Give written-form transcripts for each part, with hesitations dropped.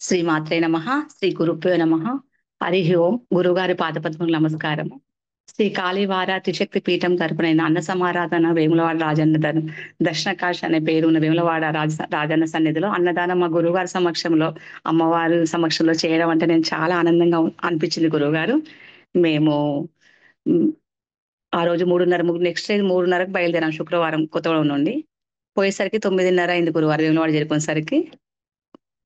శ్రీమాత్రే నమః. శ్రీ గురుభ్యో నమః. హరి ఓం. గురుగారి పాదపద్మములకు నమస్కారము. శ్రీ కాళీవార త్రిశక్తి పీఠం తరపున అన్న సమారాధన వేములవాడ రాజన్న దర్శన కాశ అనే పేరున్న వేములవాడ రాజన్న సన్నిధిలో అన్నదానం మా గురువుగారి సమక్షంలో, అమ్మవారి సమక్షంలో చేయడం అంటే నేను చాలా ఆనందంగా అనిపించింది గురువుగారు. మేము మ్, ఆ రోజు 3:30 నెక్స్ట్ డే 3:30కు బయలుదేరాం శుక్రవారం కొత్తగూడెం నుండి. పోయేసరికి 9:30 అయింది గురువారం వేములవాడ చేరుకునేసరికి.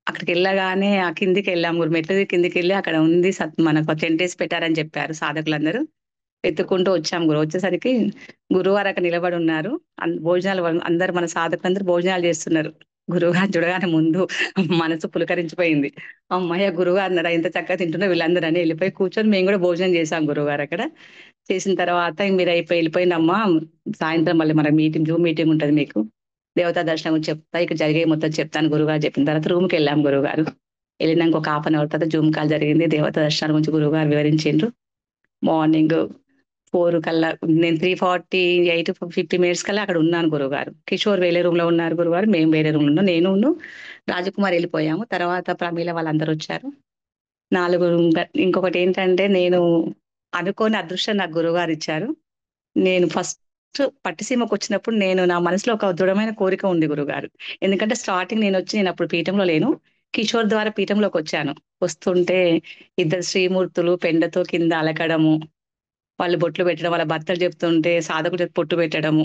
అక్కడికెళ్ళగానే ఆ కిందికెళ్ళాము. మెట్లు కిందికెళ్ళి అక్కడ ఉంది మనకు టెంటేసి పెట్టారని చెప్పారు సాధకులందరూ. వెతుక్కుంటూ వచ్చాం వచ్చేసరికి గురువుగారు అక్కడ నిలబడున్నారు. భోజనాలు అందరూ మన సాధకులందరూ భోజనాలు చేస్తున్నారు. గురువుగారిని చూడగానే ముందు మనసు పులకరించిపోయింది. హమ్మయ్య! గురువుగారున్నారా ఇంత చక్కగా తింటున్నారు వీళ్ళందరూ అని ఎళ్ళిపోయి కూర్చొని మేము గూడా భోజనం చేశాం గురువుగారు అక్కడ. చేసిన తర్వాత మీరైపోయి ఎళ్ళిపోయిండమ్మా. సాయంత్రం మళ్ళీ మన జూమ్ మీటింగ్ ఉంటది మీకు. దేవతా దర్శనం గురించి చెప్తా. ఇక్కడ జరిగేయి మొత్తం చెప్తాను గురువుగారు చెప్పిన తర్వాత రూమ్‌కెళ్ళాం గురువుగారు. ఎళ్ళినంక ఒక హాఫ్ అన్ అవర్ తర్వాత జూమ్ కాల్ జరిగింది. దేవతా దర్శనం గురించి గురువుగారు వివరించిండ్రు. మార్నింగ్ 4 కల్లా నేను 3:48, 50 మినిట్స్ కల్లా అక్కడ ఉన్నాను గురువుగారు. కిషోర్ వేరే రూమ్‌లో ఉన్నారు గురువుగారు. మేము వేరే రూమ్‌లో ఉన్నాం. నేనును రాజకుమార్ ఎళ్ళిపోయాము. తర్వాత ప్రమీల వాళ్ళందరొచ్చారు. 4 ఇంకొకటేంటంటే నేను అనుకోని అదృష్టం నాకు గురువుగారిచ్చారు. నేను ఫస్ట్ పట్టిసీమకొచ్చినప్పుడు నా మనసులో ఒక దృఢమైన కోరిక ఉంది గురువుగారు. ఎందుకంటే స్టార్టింగ్ నేనప్పుడు పీఠంలో లేను. కిషోర్ ద్వారా పీఠంలోకొచ్చాను. వస్తుంటే ఇద్దరు శ్రీమూర్తులు పెండతో కింద అలకడము, వాళ్ళు బొట్లు పెట్టడం, వాళ్ళ భర్తలు చెప్తుంటే సాధకుడు బొట్టు పెట్టడము.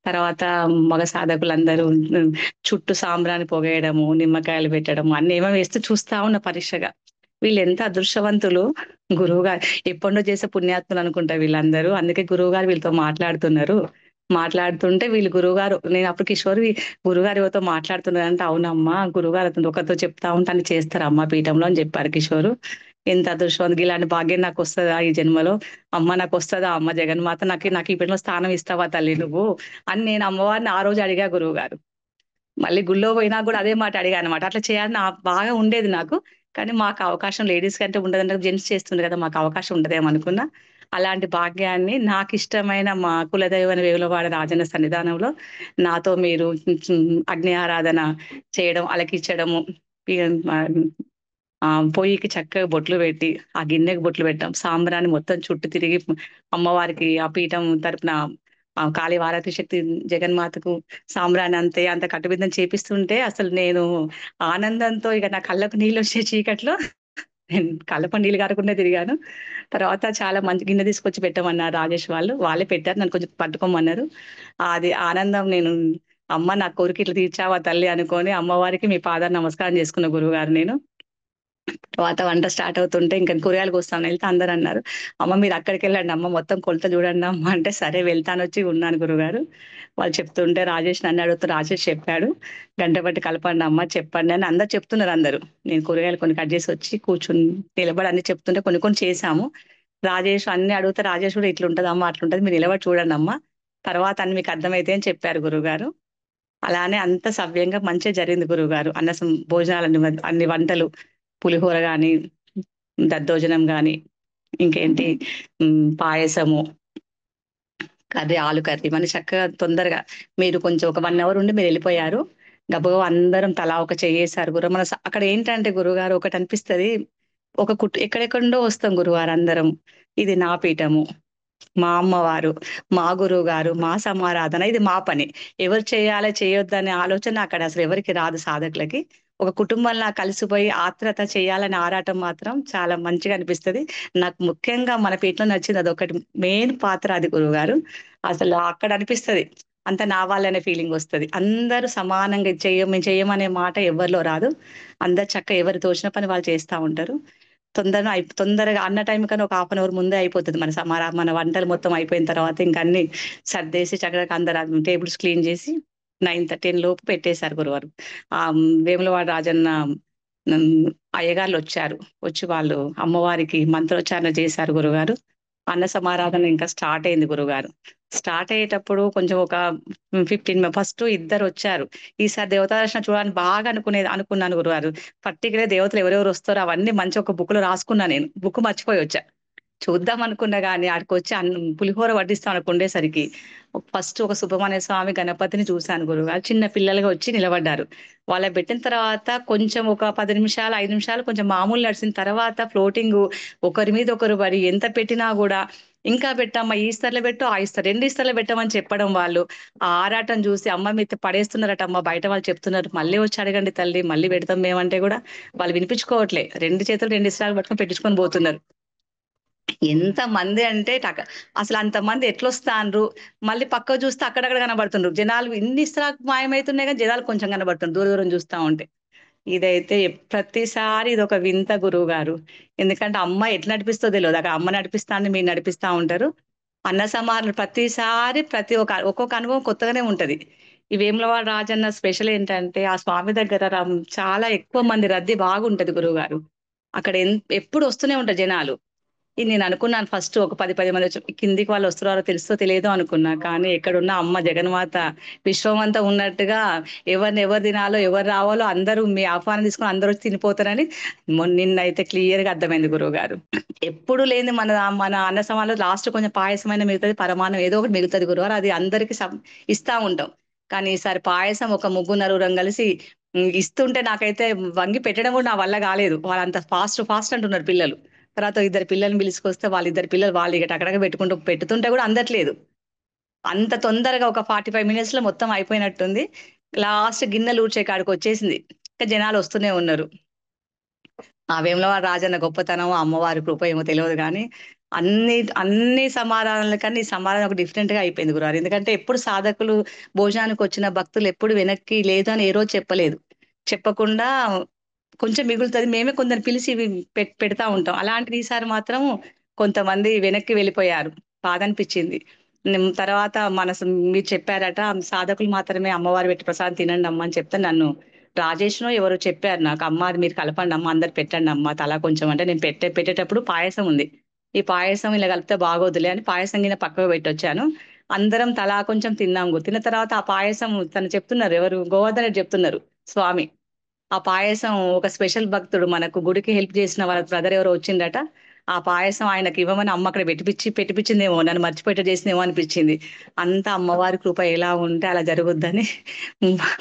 తర్వాత మగ సాధకులందరూ చుట్టూ సాంబ్రాణి పొగేయడము, నిమ్మకాయలు పెట్టడము అన్నీ ఏమేమో వేస్తూ చూస్తా ఉన్న పరీక్షగా. వీళ్ళెంత అదృష్టవంతులు గురువుగారు ఎప్పటినుండో చేసే పుణ్యాత్ములు అనుకుంటా వీళ్ళందరూ. అందుకే గురువుగారు వీళ్ళతో మాట్లాడుతున్నారు. మాట్లాడుతుంటే వీళ్ళు గురువుగారు నేనప్పుడు కిషోర్‌వి గురువుగారు ఎవరితో మాట్లాడుతున్నారంటే, "అవునమ్మా గురువుగారు ఒకరితో చెప్తా ఉంటే అన్ని చేస్తారమ్మా పీఠంలో" అని చెప్పారు కిషోరు. ఎంత అదృష్టవంతులు ఇలాంటి భాగ్యం నాకొస్తదా ఈ జన్మలో? అమ్మ నాకొస్తదా అమ్మ జగన్మాత నాకు ఈ పీఠంలో స్థానం ఇస్తావా తల్లి నువ్వు? అని నేను అమ్మవారిని ఆ రోజు అడిగా గురువుగారు. మళ్ళీ గుళ్ళో పోయినా గూడా అదే మాట అడిగానన్నమాట. అట్లా చేయాలని బాగా ఉండేది నాకు. కానీ మాకు అవకాశం లేడీస్ కంటే ఉండదంటే జెంట్స్ చేస్తుండ్రు గదా! మాకు అవకాశం ఉండదేమో అనుకున్నా. అలాంటి భాగ్యాన్ని నాకిష్టమైన మా కులదైవమైన వేములవాడ రాజన్న సన్నిధానంలో నాతో మీరు అగ్ని ఆరాధన చేయడం, అలకిచ్చడము, ఇగ పొయ్యికి చక్కగా బొట్లు పెట్టి, ఆ గిన్నెకి బొట్లు పెట్టాం. సాంబ్రాణి మొత్తం చుట్టూ తిరిగి అమ్మవారికి ఆ పీఠం తరపున కాళీ వారాహి శక్తి జగన్మాతకు సాంబ్రాణి అంత కట్టుబిద్దం చేపిస్తుంటే అసలు నేను ఆనందంతో ఇక నా కళ్ళకు నీళ్ళొచ్చే చీకట్లో నేను కళ్ళపండి నీళ్ళు కారకుండా తిరిగాను. తర్వాత చాలా మంచి గిన్నె తీసుకొచ్చి పెట్టమన్నారు రాజేష్ వాళ్ళు. వాళ్ళే పెట్టారు. నన్ను కొంచెం పట్టుకోమన్నారు. అది ఆనందం నేను అమ్మ నా కోరిక ఇట్లా తీర్చావా తల్లి అనుకోని అమ్మవారికి మీ పాదాలు నమస్కారం చేసుకున్న గురువుగారు నేను. తర్వాత వంట స్టార్ట్ అవుతుంటే ఇంకా కూరగాయలు కోస్తాను వెళ్తే అందరన్నారు, "అమ్మ మీరు అక్కడికెళ్ళండి అమ్మ మొత్తం కొలత చూడండి అమ్మ" అంటే సరే వెళ్తానొచ్చి ఉన్నాను గురువుగారు. వాళ్ళు చెప్తుంటే రాజేష్ నన్ను అడుగుతూ రాజేష్ చెప్పాడు. "గంట బట్టి కలపండి అమ్మ చెప్పండి" అని అందరూ చెప్తున్నారు అందరూ. నేను కూరగాయలు కొన్ని కట్ చేసి వచ్చి కూర్చొని నిలబడి అన్ని చెప్తుంటే కొన్ని కొన్ని చేశాము. రాజేష్ అన్ని అడిగితే రాజేష్ కూడా "ఇట్లుంటదమ్మా, అట్లుంటది. మీరు నిలబడి చూడండమ్మా. తర్వాత అన్ని మీకు అర్థమైతాయి" అని చెప్పారు గురువుగారు. అలానే అంత సవ్యంగా మంచిగా జరిగింది గురువుగారు. భోజనాలన్ని అన్ని వంటలు పులిహోర గాని, దద్దోజనం గాని, ఇంకేంటి పాయసము, కర్రీ, ఆలు కర్రీ ఇవన్నీ చక్కగా తొందరగా మీరు కొంచెం ఒక 1 అవర్ ఉండి మీరెళ్ళిపోయారు. గబగబా అందరం తలా ఒక చెయ్యేసారు మన అక్కడ ఏంటంటే గురువుగారు ఒకటనిపిస్తది. ఎక్కడెక్కడి నుండో వస్తాం గురువుగారు అందరం. ఇది నా పీఠము. మా అమ్మవారు, మా గురువుగారు, మా సమారాధన ఇది మా పని. ఎవరు చేయాలి, చేయొద్దనే ఆలోచన అక్కడ అసలు ఎవరికీ రాదు సాధకులకి. ఒక కుటుంబంలా కలిసిపోయి ఆత్రత చేయాలనే ఆరాటం మాత్రం చాలా మంచిగా అనిపిస్తది. నాకు ముఖ్యంగా మన పీఠంలో నచ్చింది అదొకటి మెయిన్ పాత్ర అది గురువుగారు. అసలు అక్కడ అనిపిస్తది. అంతా నా వాళ్ళనే ఫీలింగొస్తది. అందరూ సమానంగా ఇది మేము చెయ్యమనే మాట ఎవ్వరిలో రాదు. అందరూ చక్కగా ఎవరు తోచిన పని వాళ్ళు చేస్తా ఉంటారు. తొందరగా అన్న టైం కన్నా ఒక హాఫ్ అన్ అవర్ ముందే అయిపోతది. మన వంటలు మొత్తం అయిపోయిన తర్వాత ఇంక అన్నీ సర్దేసి చక్కగా అందరు టేబుల్స్ క్లీన్ చేసి 9:30 లోపు పెట్టేశారు గురువారు. వేములవాడ రాజన్న హ్మ్. అయ్యగార్లొచ్చారు. వచ్చి వాళ్ళు అమ్మవారికి మంత్రోచ్చారణ చేశారు గురుగారు. అన్న సమారాధన ఇంకా స్టార్ట్ అయింది గురుగారు. స్టార్ట్ అయ్యేటప్పుడు కొంచెం ఒక 15 ఫస్ట్ ఇద్దరొచ్చారు. ఈసారి దేవతాదర్శనం చూడాలని బాగా అనుకున్నాను గురుగారు. పర్టిక్యులర్ దేవతలు ఎవరెవరు వస్తారో అవన్నీ మంచిగా ఒక బుక్‌లో రాసుకున్నా నేను. బుక్ మర్చిపోయొచ్చా. చూద్దాం అనుకున్నా గాని ఆడికొచ్చి పులిహోర వడ్డిస్తాం ఆడికుండేసరికి ఫస్ట్ ఒక సుబ్రహ్మణ్య స్వామి, గణపతిని చూశాను గురువుగారు. చిన్న పిల్లలుగా వచ్చి నిలబడ్డారు. వాళ్ళకి పెట్టిన తర్వాత కొంచెం ఒక 10 నిమిషాలు, 5 నిమిషాలు కొంచెం మామూలు నడిసిన తర్వాత ఫ్లోటింగు ఒకరి మీద ఒకరు పడి ఎంత పెట్టినా గూడా ఇంకా పెట్టమ్మా, ఈ ఇస్తర్లో పెట్టు, ఆ ఇస్తరు 2 ఇస్తర్లో పెట్టమని చెప్పడం వాళ్ళు. ఆ ఆరాటం చూసి అమ్మ మీరు పడేస్తున్నారటమ్మా బయట వాళ్ళు చెప్తున్నారు. మళ్ళీ వచ్చి అడగండి తల్లి మళ్ళీ పెడతాం మేమంటే గూడా వాళ్ళు వినిపించుకోవట్లే. 2 చేతులు 2 ఇస్తరాలు పట్టుకొని పెట్టించుకొని పోతున్నారు. ఎంతమంది అంటే అసలంతమంది ఎట్లొస్తాండ్రు, మళ్ళీ పక్కకు చూస్తే అక్కడక్కడ కనబడుతుండ్రు. జనాలు ఇన్ని ఇస్తరాకు మాయమైతున్నాయి గానీ, జనాలు కొంచెం కనబడుతుండ్రు దూరం దూరం చూస్తా ఉంటే. ఇదైతే ప్రతిసారి ఇదొక వింత గురువుగారు. ఎందుకంటే అమ్మ ఎట్లా నడిపిస్తదో తెలవదు. అక్కడ అమ్మ నడిపిస్తాంది, మీరు నడిపిస్తా ఉంటారు. అన్న సమారాధన ప్రతిసారి ఒక్కొక్క అనుభవం కొత్తగానే ఉంటది. ఈ వేములవాడ రాజన్న స్పెషల్ ఏంటంటే, ఆ స్వామి దగ్గర చాలా ఎక్కువ మంది రద్దీ బాగుంటది గురువుగారు. అక్కడ ఎప్పుడు వస్తూనే ఉంటారు జనాలు. నేననుకున్నాను ఫస్ట్ ఒక 10 మందొచ్చి కిందికి వాళ్ళొస్తున్నారో తెలుసో తెలియదో అనుకున్నా. కానీ ఎక్కడున్న అమ్మ జగన్మాత విశ్వమంతా ఉన్నట్టుగా ఎవరు తినాలో, ఎవరు రావాలో అందరూ మీ ఆహ్వానం తీసుకొని అందరొచ్చి తినిపోతారని నిన్నైతే క్లియర్‌గా అర్థమైంది గురువుగారు. ఎప్పుడు లేనిది మన అన్న సమాలో లాస్ట్ కొంచెం పాయసమైనా మిగులుతది, పరమాన్నం ఏదో ఒకటి మిగులుతది గురువారు. అది అందరికి ఇస్తా ఉంటాం. కానీ ఈసారి పాయసం ఒక ముగ్గురు, నలుగురం కలిసి ఇస్తుంటే నాకైతే వంగి పెట్టడం గూడా నా వల్ల గాలేదు. వాళ్ళంత ఫాస్ట్ అంటున్నారు పిల్లలు. తర్వాత ఇద్దరు పిల్లల్ని పిలుసుకొస్తే వాళ్ళిద్దరు పిల్లలు వాళ్ళు ఇగ టకటక పెడుతుంటే గూడా అందట్లేదు. అంత తొందరగా ఒక 45 మినిట్స్‌లో మొత్తం అయిపోయినట్టుంది. లాస్ట్ గిన్నెలు ఊడ్చే కాడికొచ్చేసింది. ఇంకా జనాలొస్తూనే ఉన్నారు. ఆ వేములవాడ రాజన్న గొప్పతనమో, అమ్మవారి కృపో ఏమో తెలవదు గానీ, అన్ని అన్ని సమారాధనల కన్నా ఈ సమారాధన ఒక డిఫరెంట్‌గా అయిపోయింది గురువారు. ఎందుకంటే ఎప్పుడు సాధకులు భోజనానికొచ్చిన భక్తులు ఎప్పుడు వెనక్కి లేదు అని ఏ రోజు చెప్పలేదు. చెప్పకుండా కొంచెం మిగులుతది. మేమే కొందరిని పిలిచి ఇవి పెడతా ఉంటాం. అలాంటిది ఈసారి మాత్రం కొంతమంది వెనక్కి వెళ్ళిపోయారు. బాధనిపిచ్చింది. తర్వాత మీరు చెప్పారట సాధకులు మాత్రమే అమ్మవారు పెట్టి ప్రసాదం తినండమ్మా అని చెప్తే నన్ను రాజేష్‌నో ఎవరో చెప్పారు నాకు. "అమ్మ అది మీరు కలపండమ్మా, అందరికి పెట్టండమ్మా తలా కొంచెం" అంటే నేను పెట్టేటప్పుడు పాయసం ఉంది. ఈ పాయసం ఇలా కలిపితే బాగోదులే అని పాయసం గిన్నె పక్కకు పెట్టొచ్చాను. అందరం తలా కొంచెం తిన్నాం. తిన్న తర్వాత ఆ పాయసం తను చెప్తున్నారు ఎవరు గోవర్ధన్ రెడ్డి చెప్తున్నారు స్వామి. ఆ పాయసం ఒక స్పెషల్ భక్తుడు మనకు గుడికి హెల్ప్ చేసిన వాళ్ళ బ్రదర్ ఎవరో వచ్చిండట. ఆ పాయసం ఆయనకివ్వమని అమ్మ అక్కడ పెట్టిపిచ్చిందేమో. నన్ను మర్చిపోయేట్టు చేసిందేమో అనిపిచ్చింది. అంతా అమ్మవారి కృప ఎలా ఉంటే అలా జరుగుద్దని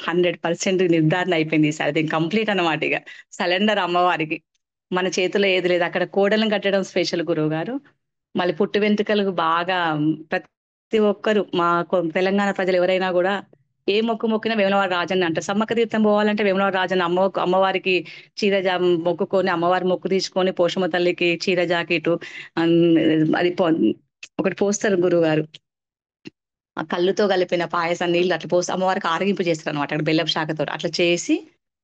100% నిర్ధారణ అయిపోయింది ఈసారి. అది కంప్లీట్ అన్నమాట ఇగ. సరెండర్ అమ్మవారికి. మన చేతుల్లో ఏది లేదు. అక్కడ కోడలను కట్టడం స్పెషల్ గురువుగారు. మళ్ళీ పుట్టు వెంట్రుకలకు బాగా ప్రతి ఒక్కరు తెలంగాణ ప్రజలు ఎవరైనా గూడా ఏ మొక్కు మొక్కినా వేములవాడ రాజన్న అంటారు. సమ్మక్క తీర్థం పోవాలంటే వేములవాడ రాజన్న అమ్మవారికి మొక్కుకొని అమ్మవారి మొక్కు తీసుకొని పోషమ్మ తల్లికి చీర జాకెట్టు ఆహ్, అది ఒకటి పోస్తారు గురువుగారు. ఆ కల్లుతో కలిపిన పాయసం నీళ్ళు అట్లా పోసి అమ్మవారికి ఆరగింపు చేస్తారనమాట. అక్కడ బెల్లపు శాఖతోటి. అట్లా చేసి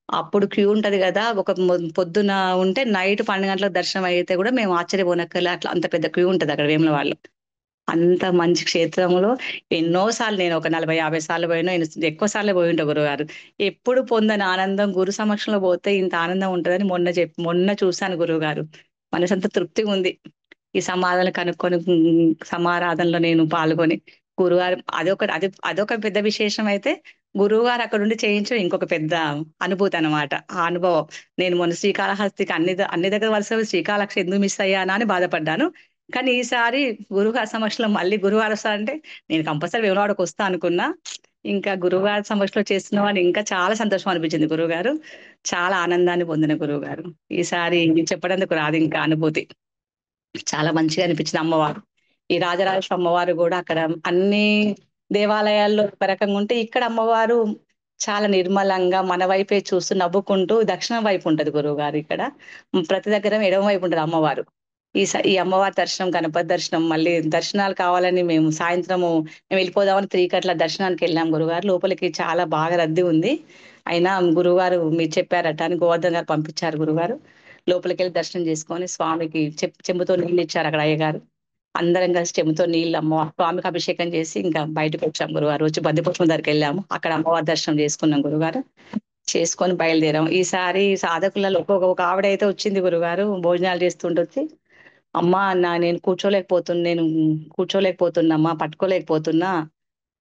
అప్పుడు క్యూ ఉంటది గదా! ఒక పొద్దున ఉంటే నైట్ 12 గంటలకు దర్శనం అయితే గూడా మేము ఆశ్చర్యపోనక్కర్లే. అట్లా అంత పెద్ద క్యూ ఉంటది అక్కడ వేములవాడలో. అంత మంచి క్షేత్రంలో ఎన్నో సార్లు నేను ఒక 40, 50 సార్లు పోయినా, ఎక్కువ సార్లే పోయుంటా గురువుగారు. ఎప్పుడు పొందని ఆనందం గురు సమక్షంలో పోతే ఇంత ఆనందం ఉంటదని మొన్న చూసాను గురువుగారు. మనసంతా తృప్తిగుంది. ఈ సమాధానం కనుక్కొని సమారాధనలో నేను పాల్గొని గురువారం అదొక పెద్ద విశేషం అయితే, గురువుగారు అక్కడుండి చేయించడం ఇంకొక పెద్ద అనుభూతనమాట. ఆ అనుభవం. నేను మొన్న శ్రీకాళహస్తికి అన్ని దగ్గర వరుసగా శ్రీకాళహస్తి ఎందుకు మిస్ అయ్యానా అని బాధపడ్డాను. కానీ ఈసారి గురువుగారి సమక్షంలో మళ్ళీ గురువుగారు వస్తారంటే, నేను కంపల్సరీ వేములవాడకొస్తా అనుకున్నా. ఇంకా గురువుగారి సమక్షంలో చేస్తున్నామని ఇంకా చాలా సంతోషం అనిపించింది గురువుగారు. చాలా ఆనందాన్ని పొందిన గురువుగారు. ఈసారి చెప్పడానికి రాదింకా అనుభూతి. చాలా మంచిగా అనిపించింది అమ్మవారు. ఈ రాజరాజేశ్వరి అమ్మవారు గూడా అక్కడ అన్ని దేవాలయాల్లో ఒక రకంగా ఉంటే, ఇక్కడ అమ్మవారు చాలా నిర్మలంగా మన వైపే చూస్తూ నవ్వుకుంటూ దక్షిణం వైపు ఉంటది గురువుగారు ఇక్కడ. ప్రతి దగ్గర ఎడమ వైపు ఉంటది అమ్మవారు. ఈ అమ్మవారి దర్శనం, గణపతి దర్శనం మళ్ళీ దర్శనాలు కావాలని మేము వెళ్ళిపోదామని 3కి అట్లా దర్శనానికెళ్ళాం గురువుగారు. లోపలికి చాలా బాగా రద్దీ ఉంది. అయినా గురువుగారు మీరు చెప్పారట అని గోవర్ధన్ గారు పంపించారు గురువుగారు. లోపలికెళ్ళి దర్శనం చేసుకొని స్వామికి చెంబుతో నీళ్ళిచ్చారు అక్కడ అయ్యగారు. అందరం కలిసి చెంబుతో నీళ్ళు స్వామికి అభిషేకం చేసి ఇంకా బయటకొచ్చాం గురువారం. వచ్చి బద్దిపోచమ్మ దగ్గరికెళ్ళాము. అక్కడ అమ్మవారి దర్శనం చేసుకున్నాం గురువుగారు. చేసుకొని బయలుదేరాం. ఈసారి సాధకులలో ఒక ఆవిడైతే వచ్చింది గురువుగారు భోజనాలు చేస్తుంటొచ్చి అమ్మా నేను కూర్చోలేకపోతున్నా, పట్టుకోలేకపోతున్నా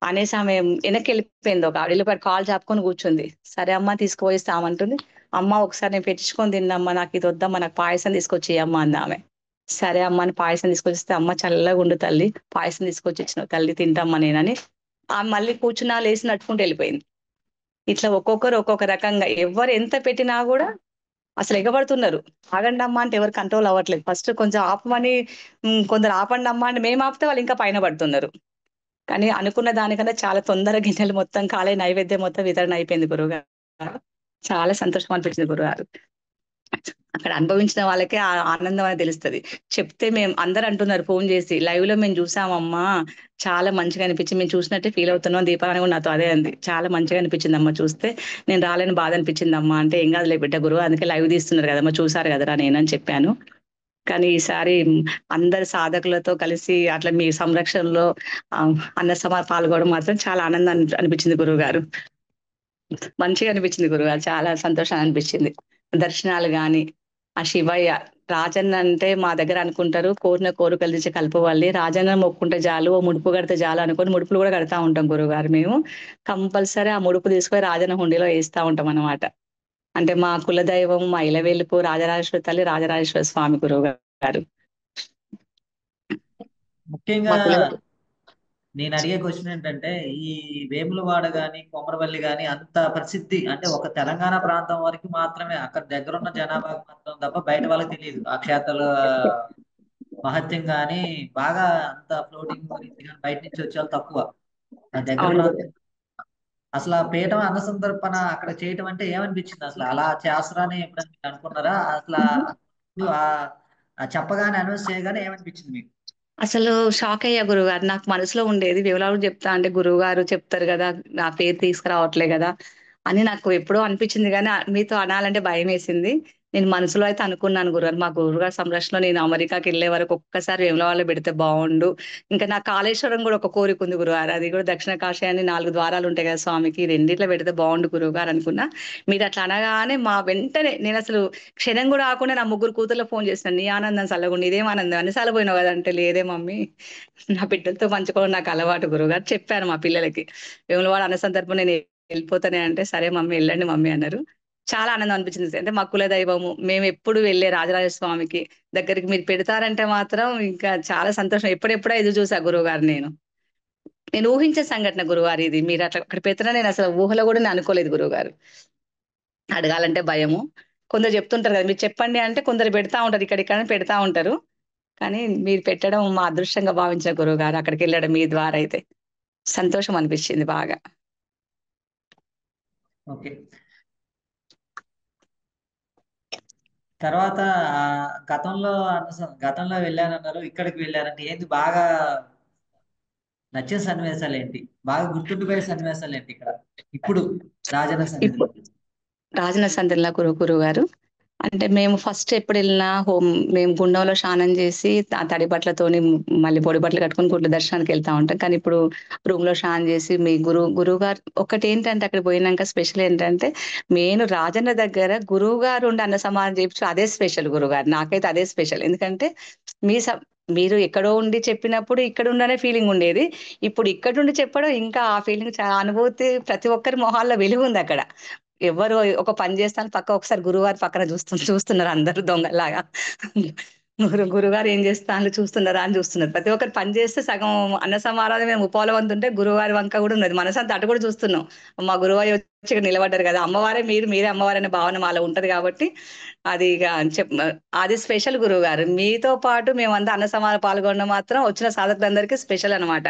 అనేసి ఆమె వెనక్కి వెళ్ళిపోయింది. ఒక వెళ్ళిపోయి కాలు చాపుకొని కూర్చుంది. సరే అమ్మ తీసుకుపోయిస్తామంటుంది. అమ్మ ఒకసారి నేను పెట్టించుకొని తిన్నమ్మా, నాకు ఇది వద్దమ్మా, నాకు పాయసం తీసుకొచ్చి అమ్మ అంది ఆమె. సరే అమ్మ అని పాయసం తీసుకొచ్చిస్తే, అమ్మ చల్లగా ఉండు తల్లి, పాయసం తీసుకొచ్చి ఇచ్చిన తల్లి తింటమ్మా నేనని ఆమె మళ్ళీ కూర్చున్నా లేచి నడుచుకుంటూ వెళ్ళిపోయింది. ఇట్లా ఒక్కొక్కరు ఒక్కొక్క రకంగా ఎవరు ఎంత పెట్టినా కూడా అసలు ఎగబడుతున్నారు. ఆగండి అమ్మా అంటే ఎవరు కంట్రోల్ అవ్వట్లేదు. ఫస్ట్ కొంచెం ఆపమని కొందరు ఆపండి అమ్మా అంటే మేము ఆపితే వాళ్ళు ఇంకా పైన పడుతున్నారు. కానీ అనుకున్న దానికన్నా చాలా తొందరగా గిన్నెలు మొత్తం కాలే, నైవేద్యం మొత్తం వితరణ అయిపోయింది గురువుగారు. చాలా సంతోషం అనిపించింది గురుగారు. అక్కడ అనుభవించిన వాళ్ళకే ఆ ఆనందం అనేది తెలుస్తది. చెప్తే మేము అందరూ అంటున్నారు ఫోను జేసి, "లైవ్‌లో మేము జూసామమ్మా. చాలా మంచిగా అనిపించి మేము చూసినట్టే ఫీల్ అవుతున్నాం." దీపావళి గూడా నాతో అదే అంది. "చాలా మంచిగా అనిపించిందమ్మా చూస్తే. నేను రాలేని బాధ అనిపించిందమ్మా." అంటే, "ఏం గాదులే బిడ్డ గురువు అందుకే లైవ్ తీస్తున్నారు గదమ్మా చూసారు గదరా నేనని" చెప్పాను. కానీ ఈసారి అందరు సాధకులతో కలిసి అట్లా మీ సంరక్షణలో అన్న పాల్గొనడం మాత్రం చాలా ఆనందాన్ని అనిపించింది గురువుగారు. మంచిగా అనిపించింది గురుగారు. చాలా సంతోషంగా అనిపించింది. దర్శనాలు గాని, ఆ శివయ్య రాజన్న అంటే మా దగ్గర అనుకుంటారు కోరిన కోరికలు తీర్చే కల్పవల్లి. రాజన్న మొక్కుంటే చాలు, ఓ ముడుపు కడితే చాలు అనుకోని ముడుపులు కూడా కడతా ఉంటాం గురువుగారు మేము. కంపల్సరీ ఆ ముడుపు తీసుకొని రాజన్న హుండీలో ఏస్తా ఉంటామనమాట. అంటే మా కులదైవం, మా ఇలవేలుపు రాజరాజేశ్వరి తల్లి, రాజరాజేశ్వర స్వామి గురువుగారు. మా ముఖ్యంగా కుల నేను అడిగే క్వశ్చన్ ఏంటంటే, ఈ వేములవాడ గాని కొమరవల్లి గాని అంత ప్రసిద్ధి అంటే ఒక తెలంగాణ ప్రాంతం వరకు మాత్రమే, అక్కడ దగ్గరున్న జనాభాకి మాత్రం తప్ప బయట వాళ్ళకి తెలియదు ఆ క్షేత్రాల మహత్యం గాని, బాగా అంత ఫ్లోటింగ్ గురించి కానీ బయట నుంచి వచ్చే వాళ్ళు తక్కువ. ఆ దగ్గర అవును ప్రాంతం గురు. అసలు ఆ పీఠం అన్న సందర్పణ అక్కడ చేయటం అంటే ఏమనిపించింది? అసలు అలా చేస్తారని ఎప్పుడైనా మీరు అనుకున్నారా? అసలు ఇప్పుడు ఆ చెప్పగానే అనౌన్స్ చేయగానే ఏమనిపించింది మీకు? అసలు షాకయ్యా గురువుగారు. నాకు మనసులో ఉండేది వేములవాడ చెప్తా అంటే గురువుగారు చెప్తారు గదా! నా పేరు తీసుకురావట్లే గదా! అని నాకు ఎప్పుడో అనిపించింది గానీ, మీతో అనాలంటే భయమేసింది. నేను మనసులో అయితే అనుకున్నాను గురుగారు. మా గురువుగారి సంరక్షణలో నేను అమెరికాకెళ్ళే వరకు ఒక్కసారి వేములవాడలో పెడితే బావుండు. ఇంకా నా కాళేశ్వరం గూడా ఒక కోరికుంది గురువుగారు. అది గూడా దక్షిణ కాశీ అని 4 ద్వారాలుంటాయి గదా స్వామికి. రెండిట్లో పెడితే బావుండు గురువుగారు అనుకున్నా. మీరట్లా అనగానే వెంటనే నేనసలు క్షణం గూడా ఆగకుండా నా ముగ్గురు కూతుర్లకు ఫోను చేసినా. "నీ ఆనందం సల్లగుండు. ఇదేం ఆనందం అన్ని సార్లు పోయినావు గదా!" అంటే, "లేదే మమ్మీ నా బిడ్డలతో పంచుకోవడం నాకు అలవాటు గురువుగారు." చెప్పాను మా పిల్లలకి. వేములవాడ అన్న సందర్భం నేను ఎళ్ళిపోతానే అంటే, "సరే మమ్మీ ఎళ్ళండి మమ్మీ" అన్నారు. చాలా ఆనందం అనిపించింది. అంటే మా కులదైవము, మేమెప్పుడు వెళ్ళే రాజరాజ స్వామికి దగ్గరికి మీరు పెడతారంటే మాత్రం ఇంకా చాలా సంతోషం. ఎప్పుడెప్పుడా ఎదురు చూసా గురువుగారు నేను. నేను ఊహించే సంఘటన గురువుగారు ఇది. మీరట్లా అక్కడ పెడతారని నేనసలు ఊహలో గూడా నేను అనుకోలేదు గురువుగారు. అడగాలంటే భయము. కొందరు చెప్తుంటారు గదా! మీరు చెప్పండి అంటే కొందరు పెడతా ఉంటారు. ఇక్కడిక్కడ పెడతా ఉంటారు. కానీ మీరు పెట్టడం మా అదృష్టంగా భావించిన గురువుగారు. అక్కడికెళ్ళడం మీ ద్వారా అయితే. సంతోషం అనిపిచ్చింది బాగా. ఓకే. తర్వాత గతంలో వెళ్ళానన్నారు. ఇక్కడికి వెళ్ళారంటే ఏంది బాగా నచ్చిన సన్నివేశాలేంటి? బాగా గుర్తుండిపోయే సన్నివేశాలేంటి ఇక్కడ? ఇప్పుడు రాజన్న ఇప్పు సన్నిధిలో. రాజన్న సందర్లా గురువుగారు. అంటే మేము ఫస్ట్ ఎప్పుడెళ్ళినా మేము గుండంలో స్నానం చేసి తడి బట్టలతోని మళ్ళీ పొడి బట్టలు కట్టుకొని గుట్ల దర్శనానికెళ్తా ఉంటాం. కానీ ఇప్పుడు రూమ్‌లో స్నానం చేసి మీ గురువుగారు ఒకటేంటంటే అక్కడికి పోయినంక స్పెషల్ ఏంటంటే మెయిన్ రాజన్న దగ్గర గురువుగారు ఉండి అన్న సమారాధన చేపించడం అదే స్పెషల్ గురువుగారు. నాకైతే అదే స్పెషల్. ఎందుకంటే మీ స మీరు ఎక్కడో ఉండి చెప్పినప్పుడు ఇక్కడుండనే ఫీలింగ్ ఉండేది. ఇప్పుడు ఇక్కడుండి చెప్పడం ఇంకా ఆ ఫీలింగ్ చాలా అనుభూతి ప్రతి ఒక్కరి మొహాల్లో వెలుగుందక్కడ. ఎవ్వరు ఒక పని చేస్తాను పక్క ఒకసారి గురువుగారు పక్కన చూస్తున్నారు అందరూ దొంగల్లాగా. గురువుగారు ఏం చేస్తాండ్రు చూస్తున్నారా అని చూస్తున్నారు. ప్రతి ఒక్కరు పని చేస్తే సగం అన్న సమారాధన మేము ముప్పావుల వంతుంటే గురువుగారి వంక కూడా ఉన్నది. మనసంతా అటు కూడా చూస్తున్నాం. మా గురువయ్య వచ్చి ఇక్కడ నిలబడ్డారు కదా! అమ్మవారే మీరు, మీరే అమ్మవారనే భావన మాలో ఉంటది కాబట్టి అది ఇగ చెప్ అది స్పెషల్ గురువుగారు. మీతో పాటు మేమంతా అన్న సమారాధన పాల్గొనడం మాత్రం వచ్చిన సాధకులందరికీ స్పెషల్ అన్నమాట.